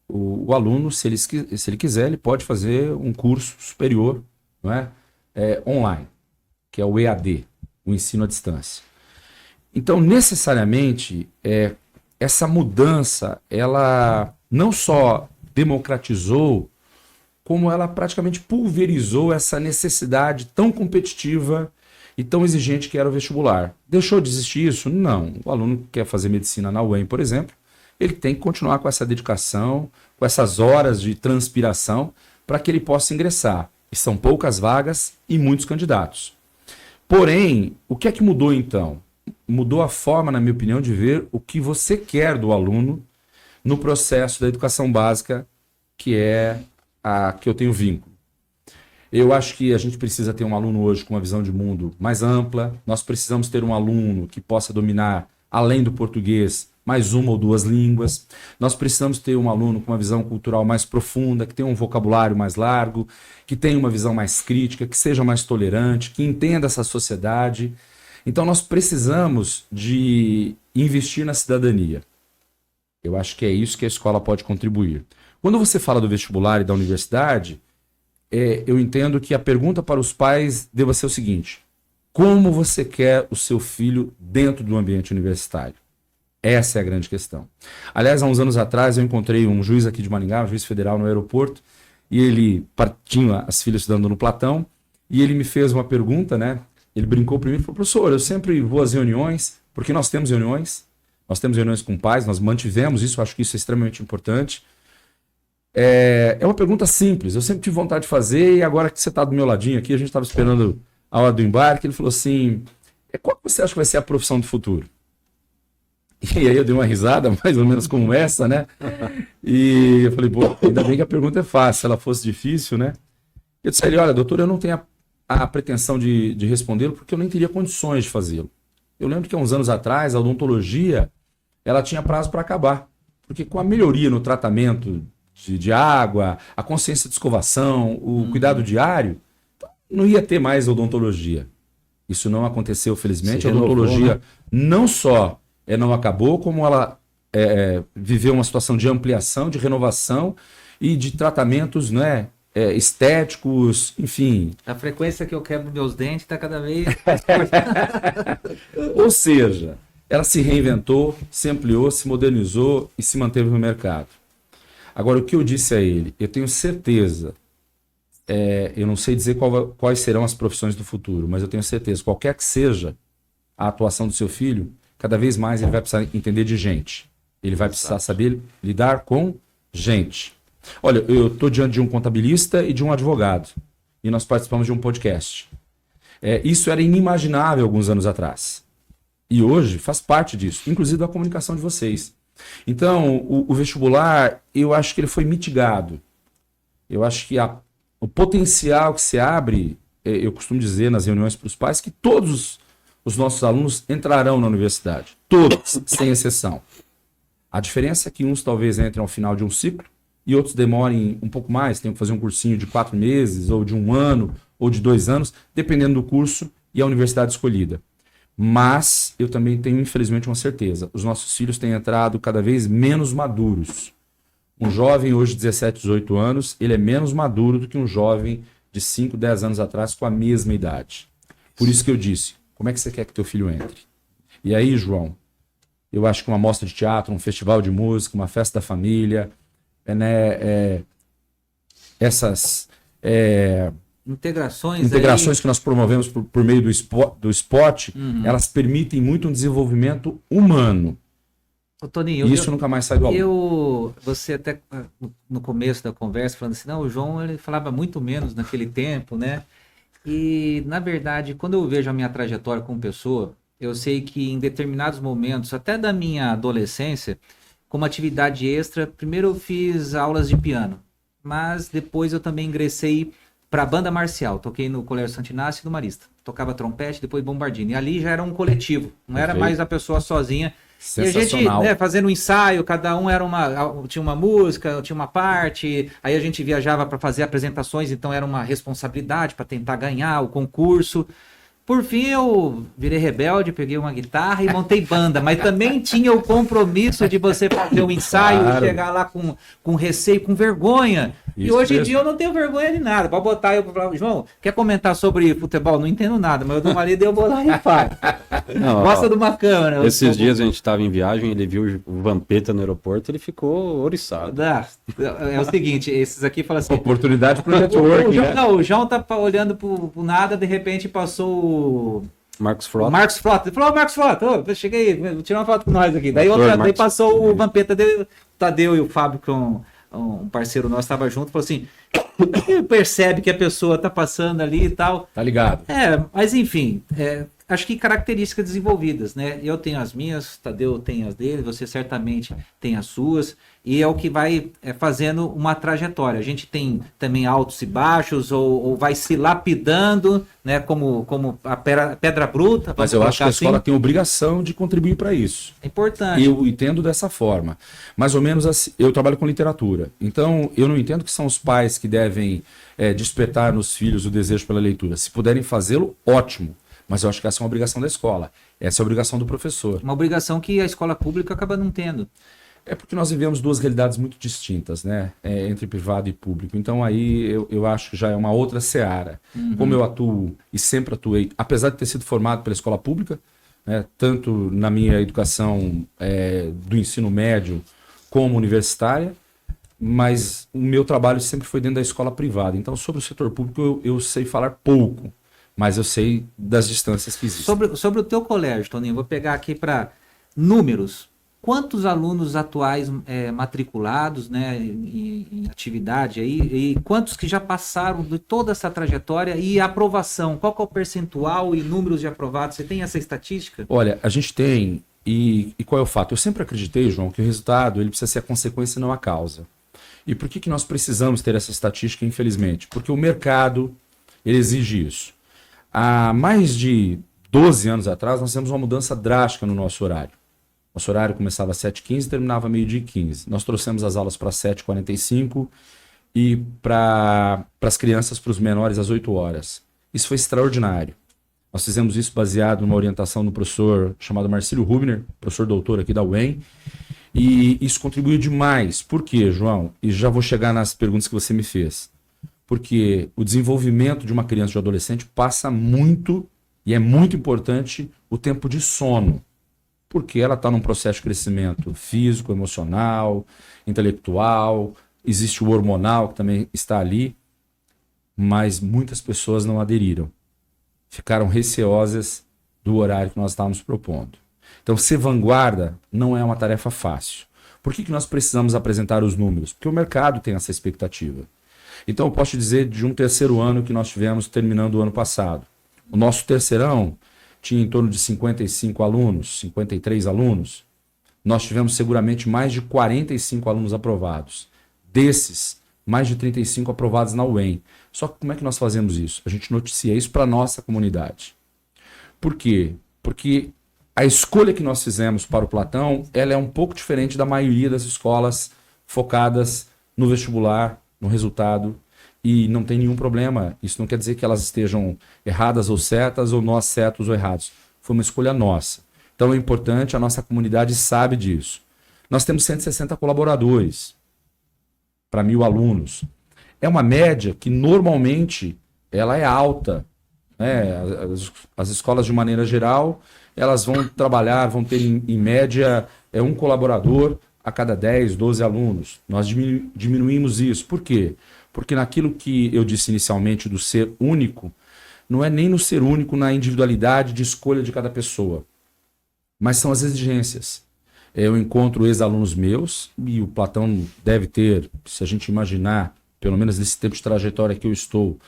O aluno, se ele quiser, ele pode fazer um curso superior, não é? Online, que é o EAD, o ensino à distância. Então, necessariamente, essa mudança, ela não só democratizou, como ela praticamente pulverizou essa necessidade tão competitiva e tão exigente que era o vestibular. Deixou de existir isso? Não. O aluno que quer fazer medicina na UEM, por exemplo, ele tem que continuar com essa dedicação, com essas horas de transpiração, para que ele possa ingressar. E são poucas vagas e muitos candidatos. Porém, o que é que mudou então? Mudou a forma, na minha opinião, de ver o que você quer do aluno no processo da educação básica, que é a que eu tenho vínculo. Eu acho que a gente precisa ter um aluno hoje com uma visão de mundo mais ampla. Nós precisamos ter um aluno que possa dominar, além do português, mais uma ou duas línguas. Nós precisamos ter um aluno com uma visão cultural mais profunda, que tenha um vocabulário mais largo, que tenha uma visão mais crítica, que seja mais tolerante, que entenda essa sociedade. Então nós precisamos de investir na cidadania. Eu acho que é isso que a escola pode contribuir. Quando você fala do vestibular e da universidade, eu entendo que a pergunta para os pais deva ser o seguinte: como você quer o seu filho dentro do ambiente universitário? Essa é a grande questão. Aliás, há uns anos atrás eu encontrei um juiz aqui de Maringá, um juiz federal no aeroporto, e ele tinha as filhas estudando no Platão, e ele me fez uma pergunta, né? Ele brincou primeiro e falou: professor, eu sempre vou às reuniões, porque nós temos reuniões com pais, nós mantivemos isso, acho que isso é extremamente importante. É uma pergunta simples, eu sempre tive vontade de fazer, e agora que você está do meu ladinho aqui, a gente estava esperando a hora do embarque, ele falou assim: qual que você acha que vai ser a profissão do futuro? E aí eu dei uma risada, mais ou menos como essa, né? E eu falei: pô, ainda bem que a pergunta é fácil, se ela fosse difícil, né? Eu disse a ele: olha, doutor, eu não tenho a pretensão de respondê-lo, porque eu nem teria condições de fazê-lo. Eu lembro que há uns anos atrás, a odontologia, ela tinha prazo para acabar, porque com a melhoria no tratamento de água, a consciência de escovação, o cuidado diário, não ia ter mais odontologia. Isso não aconteceu, felizmente. A odontologia não só não acabou, como ela viveu uma situação de ampliação, de renovação e de tratamentos, né, estéticos, enfim. A frequência que eu quebro meus dentes está cada vez... Ou seja, ela se reinventou, se ampliou, se modernizou e se manteve no mercado. Agora, o que eu disse a ele, eu tenho certeza, eu não sei dizer quais serão as profissões do futuro, mas eu tenho certeza, qualquer que seja a atuação do seu filho, cada vez mais ele vai precisar entender de gente. Ele vai precisar saber lidar com gente. Olha, eu estou diante de um contabilista e de um advogado. e nós participamos de um podcast. Isso era inimaginável alguns anos atrás. E hoje faz parte disso, inclusive da comunicação de vocês. Então, o vestibular, eu acho que ele foi mitigado. Eu acho que o potencial que se abre, eu costumo dizer nas reuniões para os pais, que todos os nossos alunos entrarão na universidade. Todos, sem exceção. A diferença é que uns talvez entrem ao final de um ciclo e outros demorem um pouco mais, tenham que fazer um cursinho de 4 meses, ou de 1 ano, ou de 2 anos, dependendo do curso e a universidade escolhida. Mas eu também tenho, infelizmente, uma certeza. Os nossos filhos têm entrado cada vez menos maduros. Um jovem hoje de 17, 18 anos, ele é menos maduro do que um jovem de 5, 10 anos atrás com a mesma idade. Por isso que eu disse, como é que você quer que teu filho entre? E aí, João, eu acho que uma mostra de teatro, um festival de música, uma festa da família, essas... integrações que nós promovemos por meio do esporte, elas permitem muito um desenvolvimento humano. Ô, Toninho, Isso nunca mais sai do aluno. Você até no começo da conversa falando assim, não, o João ele falava muito menos naquele tempo, né? E na verdade, quando eu vejo a minha trajetória como pessoa, eu sei que em determinados momentos, até da minha adolescência, como atividade extra, primeiro eu fiz aulas de piano, mas depois eu também ingressei para a banda marcial. Toquei no Colégio Santo Inácio e no Marista. Tocava trompete, depois bombardino. E ali já era um coletivo, não era mais a pessoa sozinha. E a gente, fazendo um ensaio, cada um tinha uma música, tinha uma parte, aí a gente viajava para fazer apresentações, então era uma responsabilidade para tentar ganhar o concurso. Por fim, eu virei rebelde, peguei uma guitarra e montei banda, mas também tinha o compromisso de você fazer um ensaio e chegar lá com receio, com vergonha. Isso, e hoje em dia eu não tenho vergonha de nada. Pode botar eu para falar, João, quer comentar sobre futebol? Não entendo nada, mas eu dou uma lida e eu vou lá e faço. Gosta de uma câmera. Esses dias a gente estava em viagem, ele viu o Vampeta no aeroporto, ele ficou oriçado. É o seguinte, esses aqui falam assim... Oportunidade para o network, né? Não, o João tá olhando pro nada, de repente passou Marcos Frota. Marcos Frota. Ele falou, Marcos Frota, cheguei, vou tirar uma foto com nós aqui. Daí passou o Vampeta, o Tadeu e o Fábio, que é um parceiro nosso, estava junto, falou assim, percebe que a pessoa tá passando ali e tal. Tá ligado. Mas enfim, acho que características desenvolvidas, né? Eu tenho as minhas, Tadeu tem as dele, você certamente tem as suas, e é o que vai fazendo uma trajetória. A gente tem também altos e baixos, ou vai se lapidando, né? Como a pedra bruta. Mas eu acho que a escola tem obrigação de contribuir para isso. É importante. Eu entendo dessa forma. Mais ou menos assim, eu trabalho com literatura, então eu não entendo que são os pais que devem despertar nos filhos o desejo pela leitura. Se puderem fazê-lo, ótimo. Mas eu acho que essa é uma obrigação da escola. Essa é a obrigação do professor. Uma obrigação que a escola pública acaba não tendo. É porque nós vivemos duas realidades muito distintas, né? Entre privado e público. Então aí eu acho que já é uma outra seara. Como eu atuo e sempre atuei, apesar de ter sido formado pela escola pública, né? Tanto na minha educação do ensino médio como universitária, mas o meu trabalho sempre foi dentro da escola privada. Então sobre o setor público eu sei falar pouco. Mas eu sei das distâncias que existem. Sobre o teu colégio, Toninho, vou pegar aqui para números. Quantos alunos atuais matriculados, né, em atividade aí, e quantos que já passaram de toda essa trajetória e aprovação? Qual que é o percentual e números de aprovados? Você tem essa estatística? Olha, a gente tem, e qual é o fato? Eu sempre acreditei, João, que o resultado ele precisa ser a consequência e não a causa. E por que nós precisamos ter essa estatística, infelizmente? Porque o mercado ele exige isso. Há mais de 12 anos atrás, nós temos uma mudança drástica no nosso horário. Nosso horário começava às 7h15 e terminava meio-dia e 15. Nós trouxemos as aulas para 7h45 e para as crianças, para os menores, às 8 horas. Isso foi extraordinário. Nós fizemos isso baseado numa orientação do professor chamado Marcílio Rubner, professor doutor aqui da UEM, e isso contribuiu demais. Por quê, João? E já vou chegar nas perguntas que você me fez. Porque o desenvolvimento de uma criança e de um adolescente passa muito, e é muito importante, o tempo de sono. Porque ela está num processo de crescimento físico, emocional, intelectual, existe o hormonal que também está ali, mas muitas pessoas não aderiram. Ficaram receosas do horário que nós estávamos propondo. Então, ser vanguarda não é uma tarefa fácil. Por que nós precisamos apresentar os números? Porque o mercado tem essa expectativa. Então, eu posso te dizer de um terceiro ano que nós tivemos terminando o ano passado. O nosso terceirão tinha em torno de 55 alunos, 53 alunos. Nós tivemos seguramente mais de 45 alunos aprovados. Desses, mais de 35 aprovados na UEM. Só que como é que nós fazemos isso? A gente noticia isso para a nossa comunidade. Por quê? Porque a escolha que nós fizemos para o Platão, ela é um pouco diferente da maioria das escolas focadas no vestibular, no resultado, e não tem nenhum problema. Isso não quer dizer que elas estejam erradas ou certas, ou nós certos ou errados. Foi uma escolha nossa. Então é importante, a nossa comunidade sabe disso. Nós temos 160 colaboradores para 1.000 alunos. É uma média que normalmente ela é alta, né? As escolas, de maneira geral, elas vão trabalhar, vão ter em média um colaborador a cada 10, 12 alunos. Nós diminuímos isso. Por quê? Porque naquilo que eu disse inicialmente do ser único, não é nem no ser único na individualidade de escolha de cada pessoa, mas são as exigências. Eu encontro ex-alunos meus, e o Platão deve ter, se a gente imaginar, pelo menos nesse tempo de trajetória que eu estou,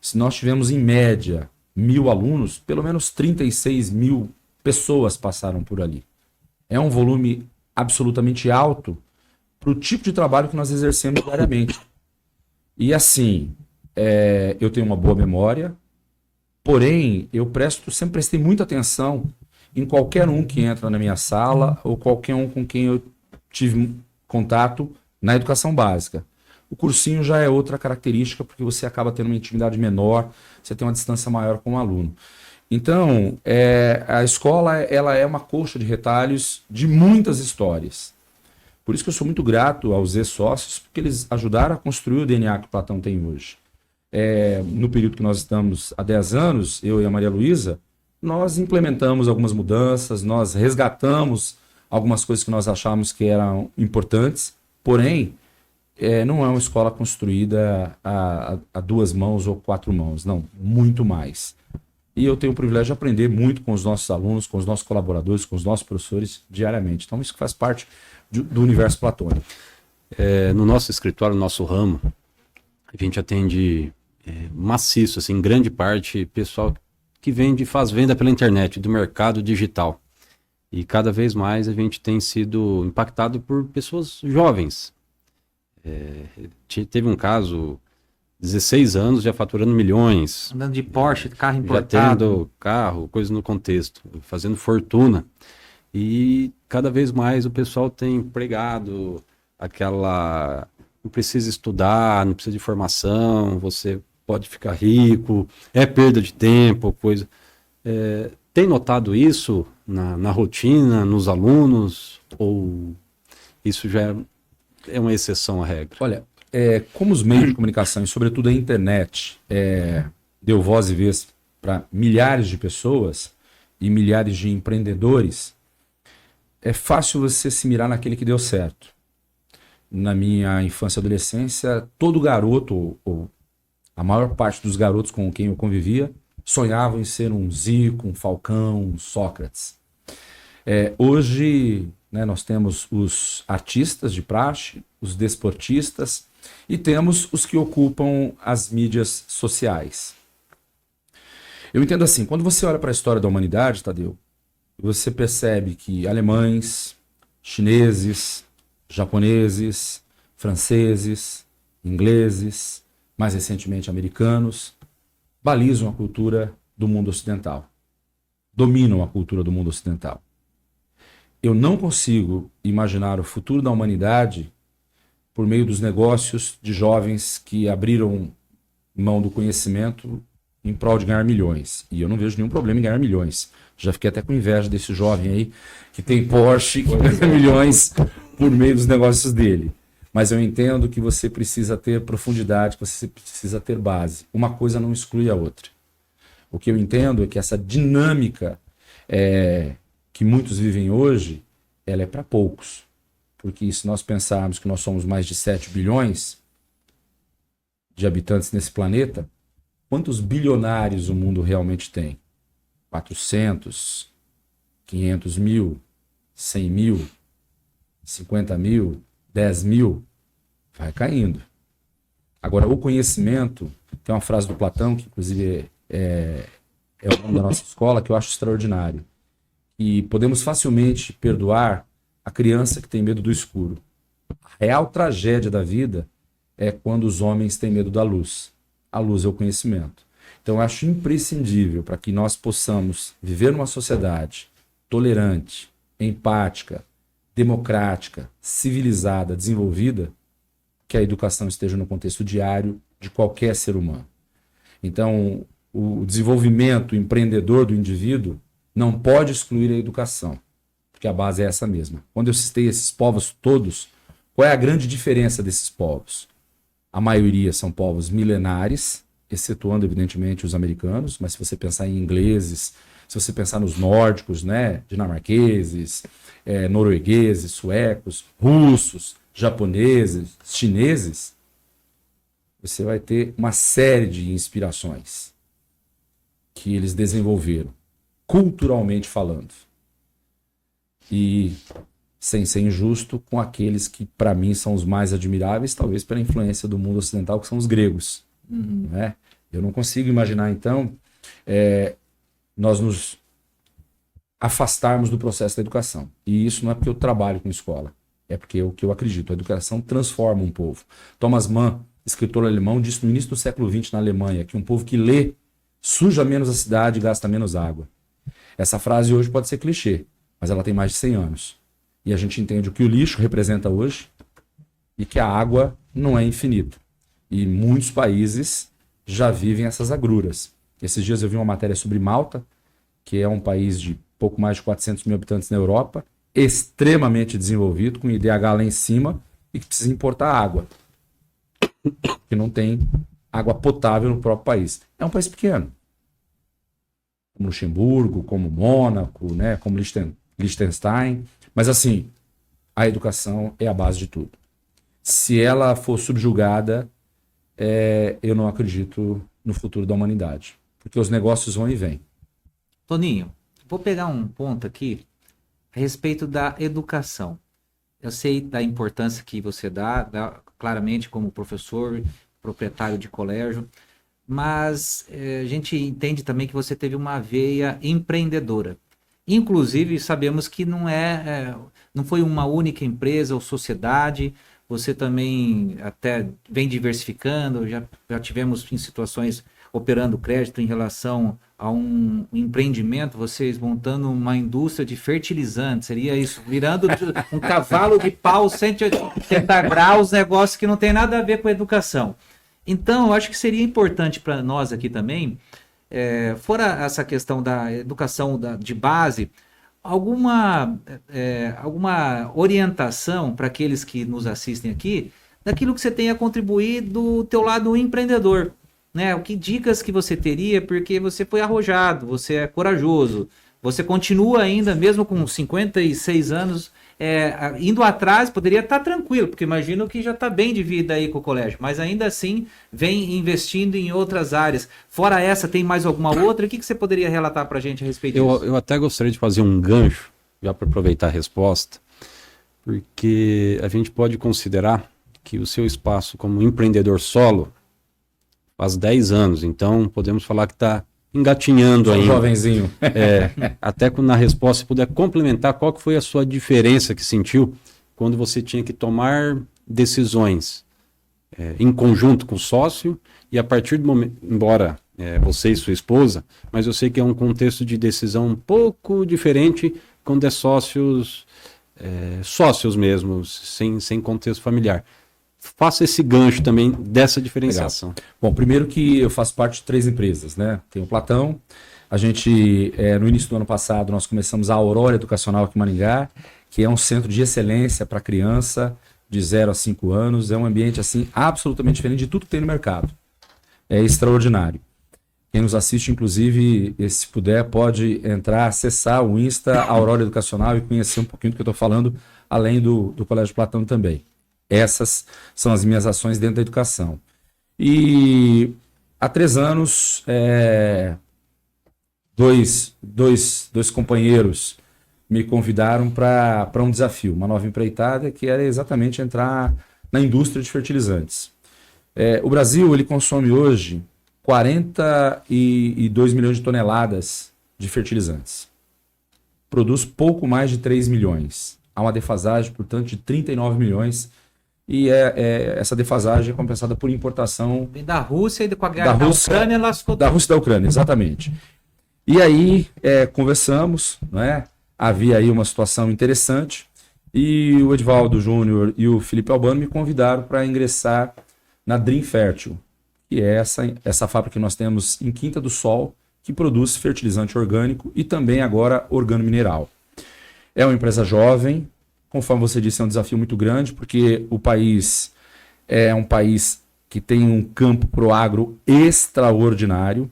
se nós tivermos em média 1.000 alunos, pelo menos 36.000 pessoas passaram por ali. É um volume absolutamente alto para o tipo de trabalho que nós exercemos diariamente. E assim, eu tenho uma boa memória, porém, sempre prestei muita atenção em qualquer um que entra na minha sala ou qualquer um com quem eu tive contato na educação básica. O cursinho já é outra característica, porque você acaba tendo uma intimidade menor, você tem uma distância maior com o aluno. Então, a escola ela é uma coxa de retalhos de muitas histórias. Por isso que eu sou muito grato aos ex-sócios, porque eles ajudaram a construir o DNA que o Platão tem hoje. No período que nós estamos há 10 anos, eu e a Maria Luísa, nós implementamos algumas mudanças, nós resgatamos algumas coisas que nós achávamos que eram importantes, porém, não é uma escola construída a 2 mãos ou 4 mãos, não, muito mais. E eu tenho o privilégio de aprender muito com os nossos alunos, com os nossos colaboradores, com os nossos professores diariamente. Então, isso faz parte do universo platônico. No nosso escritório, no nosso ramo, a gente atende maciço, assim, grande parte, pessoal que faz venda pela internet, do mercado digital. E cada vez mais a gente tem sido impactado por pessoas jovens. Teve um caso, 16 anos, já faturando milhões. Andando de Porsche, carro Já importado. tendo carro, coisa no contexto, fazendo fortuna. E cada vez mais o pessoal tem pregado não precisa estudar, não precisa de formação, você pode ficar rico, é perda de tempo, coisa. Tem notado isso na rotina, nos alunos, ou isso já é uma exceção à regra? Olha, como os meios de comunicação, e sobretudo a internet, deu voz e vez para milhares de pessoas e milhares de empreendedores, é fácil você se mirar naquele que deu certo. Na minha infância e adolescência, todo garoto, ou a maior parte dos garotos com quem eu convivia, sonhavam em ser um Zico, um Falcão, um Sócrates. Hoje, né, nós temos os artistas de praxe, os desportistas, e temos os que ocupam as mídias sociais. Eu entendo assim, quando você olha para a história da humanidade, Tadeu, você percebe que alemães, chineses, japoneses, franceses, ingleses, mais recentemente americanos, balizam a cultura do mundo ocidental, dominam a cultura do mundo ocidental. Eu não consigo imaginar o futuro da humanidade por meio dos negócios de jovens que abriram mão do conhecimento em prol de ganhar milhões. E eu não vejo nenhum problema em ganhar milhões. Já fiquei até com inveja desse jovem aí que tem Porsche, que ganha milhões por meio dos negócios dele. Mas eu entendo que você precisa ter profundidade, que você precisa ter base. Uma coisa não exclui a outra. O que eu entendo é que essa dinâmica que muitos vivem hoje, ela é para poucos. Porque se nós pensarmos que nós somos mais de 7 bilhões de habitantes nesse planeta, quantos bilionários o mundo realmente tem? 400, 500 mil, 100 mil, 50 mil, 10 mil, vai caindo. Agora, o conhecimento, tem uma frase do Platão, que inclusive é o nome da nossa escola, que eu acho extraordinário. E podemos facilmente perdoar a criança que tem medo do escuro. A real tragédia da vida é quando os homens têm medo da luz. A luz é o conhecimento. Então, eu acho imprescindível para que nós possamos viver numa sociedade tolerante, empática, democrática, civilizada, desenvolvida, que a educação esteja no contexto diário de qualquer ser humano. Então, o desenvolvimento empreendedor do indivíduo não pode excluir a educação, porque a base é essa mesma. Quando eu citei esses povos todos, qual é a grande diferença desses povos? A maioria são povos milenares, excetuando, evidentemente, os americanos, mas se você pensar em ingleses, se você pensar nos nórdicos, né, dinamarqueses, noruegueses, suecos, russos, japoneses, chineses, você vai ter uma série de inspirações que eles desenvolveram, culturalmente falando. E sem ser injusto com aqueles que, para mim, são os mais admiráveis, talvez pela influência do mundo ocidental, que são os gregos. Né? Eu não consigo imaginar, então, nós nos afastarmos do processo da educação. E isso não é porque eu trabalho com escola, é porque é o que eu acredito. A educação transforma um povo. Thomas Mann, escritor alemão, disse no início do século XX na Alemanha que um povo que lê suja menos a cidade e gasta menos água. Essa frase hoje pode ser clichê, mas ela tem mais de 100 anos. E a gente entende o que o lixo representa hoje e que a água não é infinita. E muitos países já vivem essas agruras. Esses dias eu vi uma matéria sobre Malta, que é um país de pouco mais de 400 mil habitantes na Europa, extremamente desenvolvido, com IDH lá em cima, e que precisa importar água, que não tem água potável no próprio país. É um país pequeno, como Luxemburgo, como Mônaco, né, como Liechtenstein, mas assim, a educação é a base de tudo. Se ela for subjugada, eu não acredito no futuro da humanidade, porque os negócios vão e vêm. Toninho, vou pegar um ponto aqui a respeito da educação. Eu sei da importância que você dá claramente como professor, proprietário de colégio, mas a gente entende também que você teve uma veia empreendedora. Inclusive, sabemos que não foi uma única empresa ou sociedade, você também até vem diversificando, já tivemos em situações operando crédito em relação a um empreendimento, vocês montando uma indústria de fertilizantes, seria isso, virando um cavalo de pau 180 graus, negócio que não tem nada a ver com a educação. Então, eu acho que seria importante para nós aqui também, fora essa questão da educação de base, alguma orientação para aqueles que nos assistem aqui, daquilo que você tem a contribuir do teu lado empreendedor. Né? Que dicas que você teria, porque você foi arrojado, você é corajoso, você continua ainda, mesmo com 56 anos, indo atrás, poderia estar tranquilo, porque imagino que já está bem de vida aí com o colégio, mas ainda assim vem investindo em outras áreas. Fora essa, tem mais alguma outra? O que você poderia relatar para a gente a respeito disso? Eu até gostaria de fazer um gancho, já para aproveitar a resposta, porque a gente pode considerar que o seu espaço como empreendedor solo faz 10 anos, então podemos falar que está engatinhando ainda. Jovenzinho. Até na resposta, se puder complementar, qual que foi a sua diferença que sentiu quando você tinha que tomar decisões em conjunto com o sócio e a partir do momento, embora você e sua esposa, mas eu sei que é um contexto de decisão um pouco diferente quando é sócios mesmo, sem contexto familiar. Faça esse gancho também dessa diferenciação. Legal. Bom, primeiro que eu faço parte de 3 empresas, né? Tem o Platão, a gente, no início do ano passado, nós começamos a Aurora Educacional aqui em Maringá, que é um centro de excelência para criança de 0 a 5 anos, é um ambiente assim absolutamente diferente de tudo que tem no mercado. É extraordinário. Quem nos assiste, inclusive, se puder, pode entrar, acessar o Insta Aurora Educacional e conhecer um pouquinho do que eu estou falando, além do Colégio Platão também. Essas são as minhas ações dentro da educação. E há 3 anos, dois companheiros me convidaram para um desafio, uma nova empreitada, que era exatamente entrar na indústria de fertilizantes. O Brasil ele consome hoje 42 milhões de toneladas de fertilizantes. Produz pouco mais de 3 milhões. Há uma defasagem, portanto, de 39 milhões. E essa defasagem é compensada por importação. Vem da Rússia e com a guerra da Ucrânia, lascou da Rússia e da Ucrânia, exatamente. E aí conversamos, né? Havia aí uma situação interessante e o Edivaldo Júnior e o Felipe Albano me convidaram para ingressar na Dream Fértil, que é essa fábrica que nós temos em Quinta do Sol, que produz fertilizante orgânico e também agora organomineral. É uma empresa jovem, conforme você disse, é um desafio muito grande, porque o país é um país que tem um campo pro agro extraordinário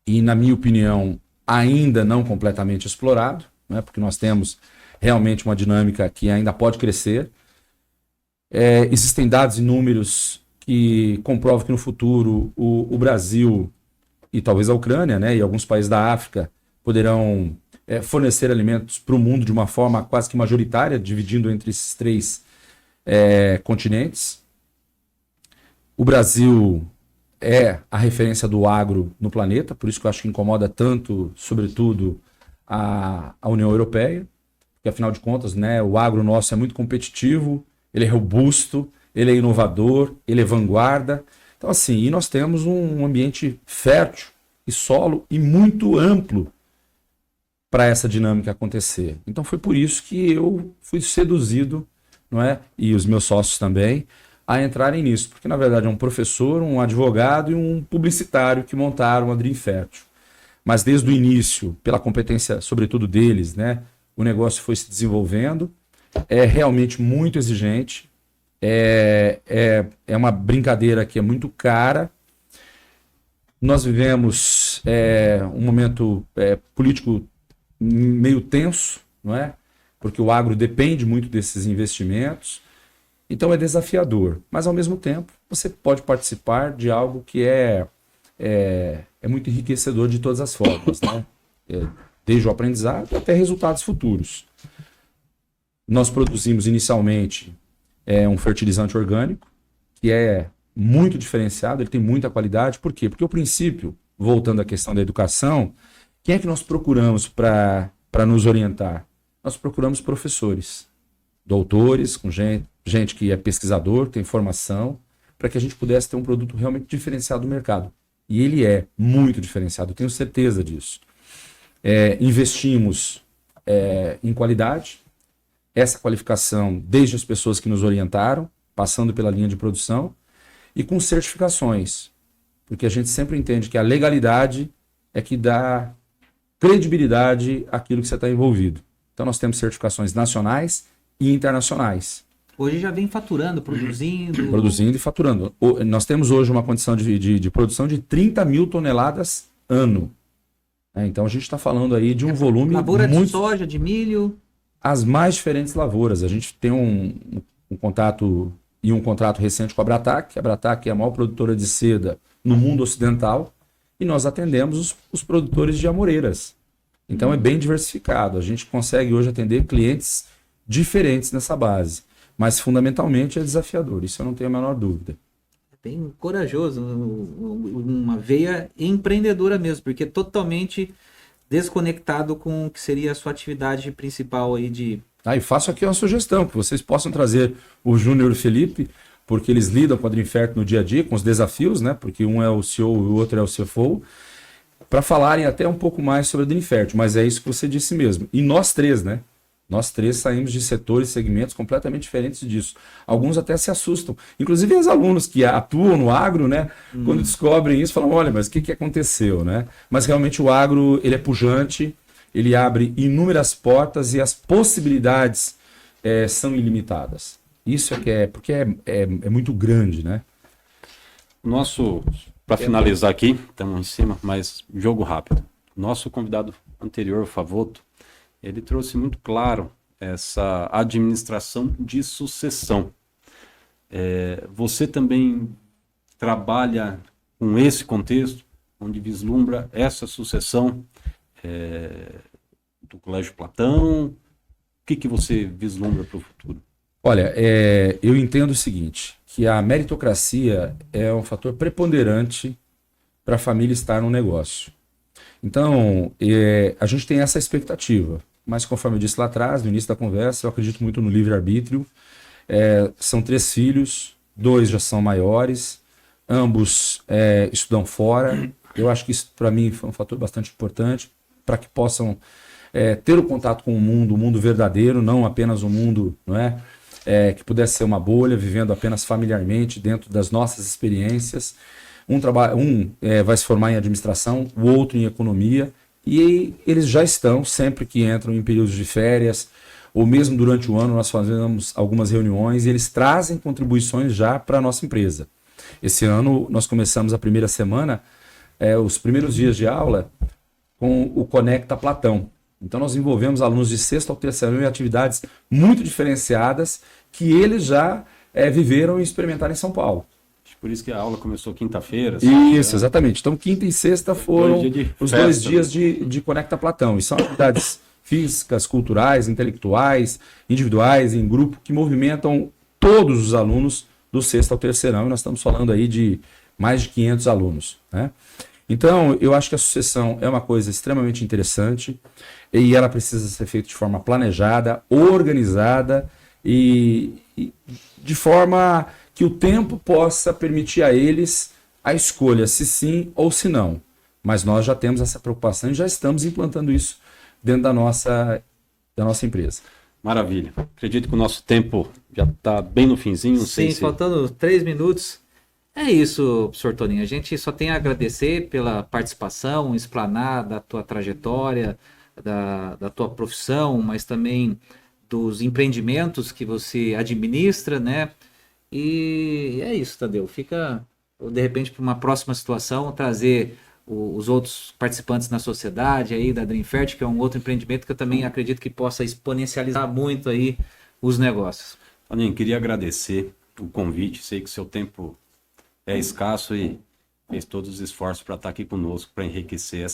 e, na minha opinião, ainda não completamente explorado, né, porque nós temos realmente uma dinâmica que ainda pode crescer. Existem dados e números que comprovam que no futuro o Brasil e talvez a Ucrânia, né, e alguns países da África poderão fornecer alimentos para o mundo de uma forma quase que majoritária, dividindo entre esses três continentes. O Brasil é a referência do agro no planeta, por isso que eu acho que incomoda tanto, sobretudo, a União Europeia, porque afinal de contas, né, o agro nosso é muito competitivo, ele é robusto, ele é inovador, ele é vanguarda. Então, assim, e nós temos um ambiente fértil e solo e muito amplo para essa dinâmica acontecer. Então foi por isso que eu fui seduzido, não é? E os meus sócios também, a entrarem nisso, porque na verdade é um professor, um advogado e um publicitário que montaram a Dream Fértil. Mas desde o início, pela competência sobretudo deles, né, o negócio foi se desenvolvendo, é realmente muito exigente, é uma brincadeira que é muito cara. Nós vivemos um momento político meio tenso, não é? Porque o agro depende muito desses investimentos, então é desafiador, mas ao mesmo tempo você pode participar de algo que é muito enriquecedor de todas as formas, né? Desde o aprendizado até resultados futuros. Nós produzimos inicialmente um fertilizante orgânico, que é muito diferenciado, ele tem muita qualidade. Por quê? Porque o princípio, voltando à questão da educação, quem é que nós procuramos para nos orientar? Nós procuramos professores, doutores, com gente que é pesquisador, tem formação, para que a gente pudesse ter um produto realmente diferenciado do mercado. E ele é muito diferenciado, eu tenho certeza disso. Investimos em qualidade, essa qualificação desde as pessoas que nos orientaram, passando pela linha de produção, e com certificações, porque a gente sempre entende que a legalidade é que dá credibilidade àquilo que você está envolvido. Então nós temos certificações nacionais e internacionais. Hoje já vem faturando, produzindo... Produzindo e faturando. Nós temos hoje uma condição de produção de 30 mil toneladas ano. Então a gente está falando aí de um volume lavoura muito... de soja, de milho... As mais diferentes lavouras. A gente tem um contato e um contrato recente com a Bratac. A Bratac é a maior produtora de seda no mundo ocidental e nós atendemos os produtores de amoreiras. Então é bem diversificado. A gente consegue hoje atender clientes diferentes nessa base. Mas fundamentalmente é desafiador, isso eu não tenho a menor dúvida. É bem corajoso, uma veia empreendedora mesmo, porque totalmente desconectado com o que seria a sua atividade principal aí de... E faço aqui uma sugestão, que vocês possam trazer o Júnior e o Felipe, porque eles lidam com a Dream Fértil no dia a dia, com os desafios, né? Porque um é o CEO e o outro é o CFO, para falarem até um pouco mais sobre a Dream Fértil, mas é isso que você disse mesmo. E nós três, né? Nós três saímos de setores e segmentos completamente diferentes disso. Alguns até se assustam. Inclusive os alunos que atuam no agro, né? Quando descobrem isso, falam, olha, mas o que aconteceu, né? Mas realmente o agro, ele é pujante, ele abre inúmeras portas e as possibilidades são ilimitadas. Isso porque é muito grande, né? Para finalizar aqui, estamos em cima, mas jogo rápido. Nosso convidado anterior, o Favoto, ele trouxe muito claro essa administração de sucessão. Você também trabalha com esse contexto, onde vislumbra essa sucessão do Colégio Platão? O que você vislumbra para o futuro? Olha, eu entendo o seguinte, que a meritocracia é um fator preponderante para a família estar no negócio. Então, a gente tem essa expectativa, mas conforme eu disse lá atrás, no início da conversa, eu acredito muito no livre-arbítrio. São 3 filhos, 2 já são maiores, ambos estudam fora. Eu acho que isso para mim foi um fator bastante importante para que possam ter o contato com o mundo verdadeiro, não apenas um mundo, não é? Que pudesse ser uma bolha, vivendo apenas familiarmente dentro das nossas experiências. Um vai se formar em administração, o outro em economia, e eles já estão, sempre que entram em períodos de férias, ou mesmo durante o ano, nós fazemos algumas reuniões e eles trazem contribuições já para a nossa empresa. Esse ano nós começamos a primeira semana, os primeiros dias de aula, com o Conecta Platão. Então nós envolvemos alunos de 6º ao 3º ano em atividades muito diferenciadas que eles já viveram e experimentaram em São Paulo. Por isso que a aula começou quinta-feira. Isso, exatamente. Então quinta e sexta foram os 2 dias de Conecta Platão. E são atividades físicas, culturais, intelectuais, individuais, em grupo, que movimentam todos os alunos do 6º ao 3º ano. E nós estamos falando aí de mais de 500 alunos, né? Então, eu acho que a sucessão é uma coisa extremamente interessante e ela precisa ser feita de forma planejada, organizada e de forma que o tempo possa permitir a eles a escolha se sim ou se não. Mas nós já temos essa preocupação e já estamos implantando isso dentro da nossa empresa. Maravilha. Acredito que o nosso tempo já está bem no finzinho. Sim, faltando 3 minutos. É isso, professor Toninho. A gente só tem a agradecer pela participação, explanar da tua trajetória, da tua profissão, mas também dos empreendimentos que você administra, né? E é isso, Tadeu. Fica, de repente, para uma próxima situação, trazer os outros participantes na sociedade aí da Dreamfert, que é um outro empreendimento que eu também acredito que possa exponencializar muito aí os negócios. Toninho, queria agradecer o convite. Sei que o seu tempo é escasso e fez todos os esforços para estar aqui conosco, para enriquecer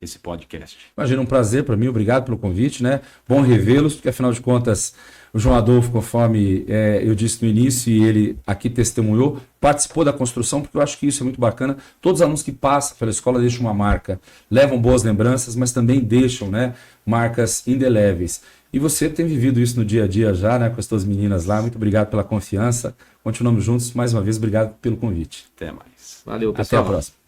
esse podcast. Imagina, um prazer para mim, obrigado pelo convite, né? Bom revê-los, porque afinal de contas, o João Adolfo, conforme eu disse no início, e ele aqui testemunhou, participou da construção, porque eu acho que isso é muito bacana. Todos os alunos que passam pela escola deixam uma marca, levam boas lembranças, mas também deixam, né, marcas indeléveis. E você tem vivido isso no dia a dia já, né, com as suas meninas lá. Muito obrigado pela confiança. Continuamos juntos. Mais uma vez, obrigado pelo convite. Até mais. Valeu, pessoal. Até a próxima.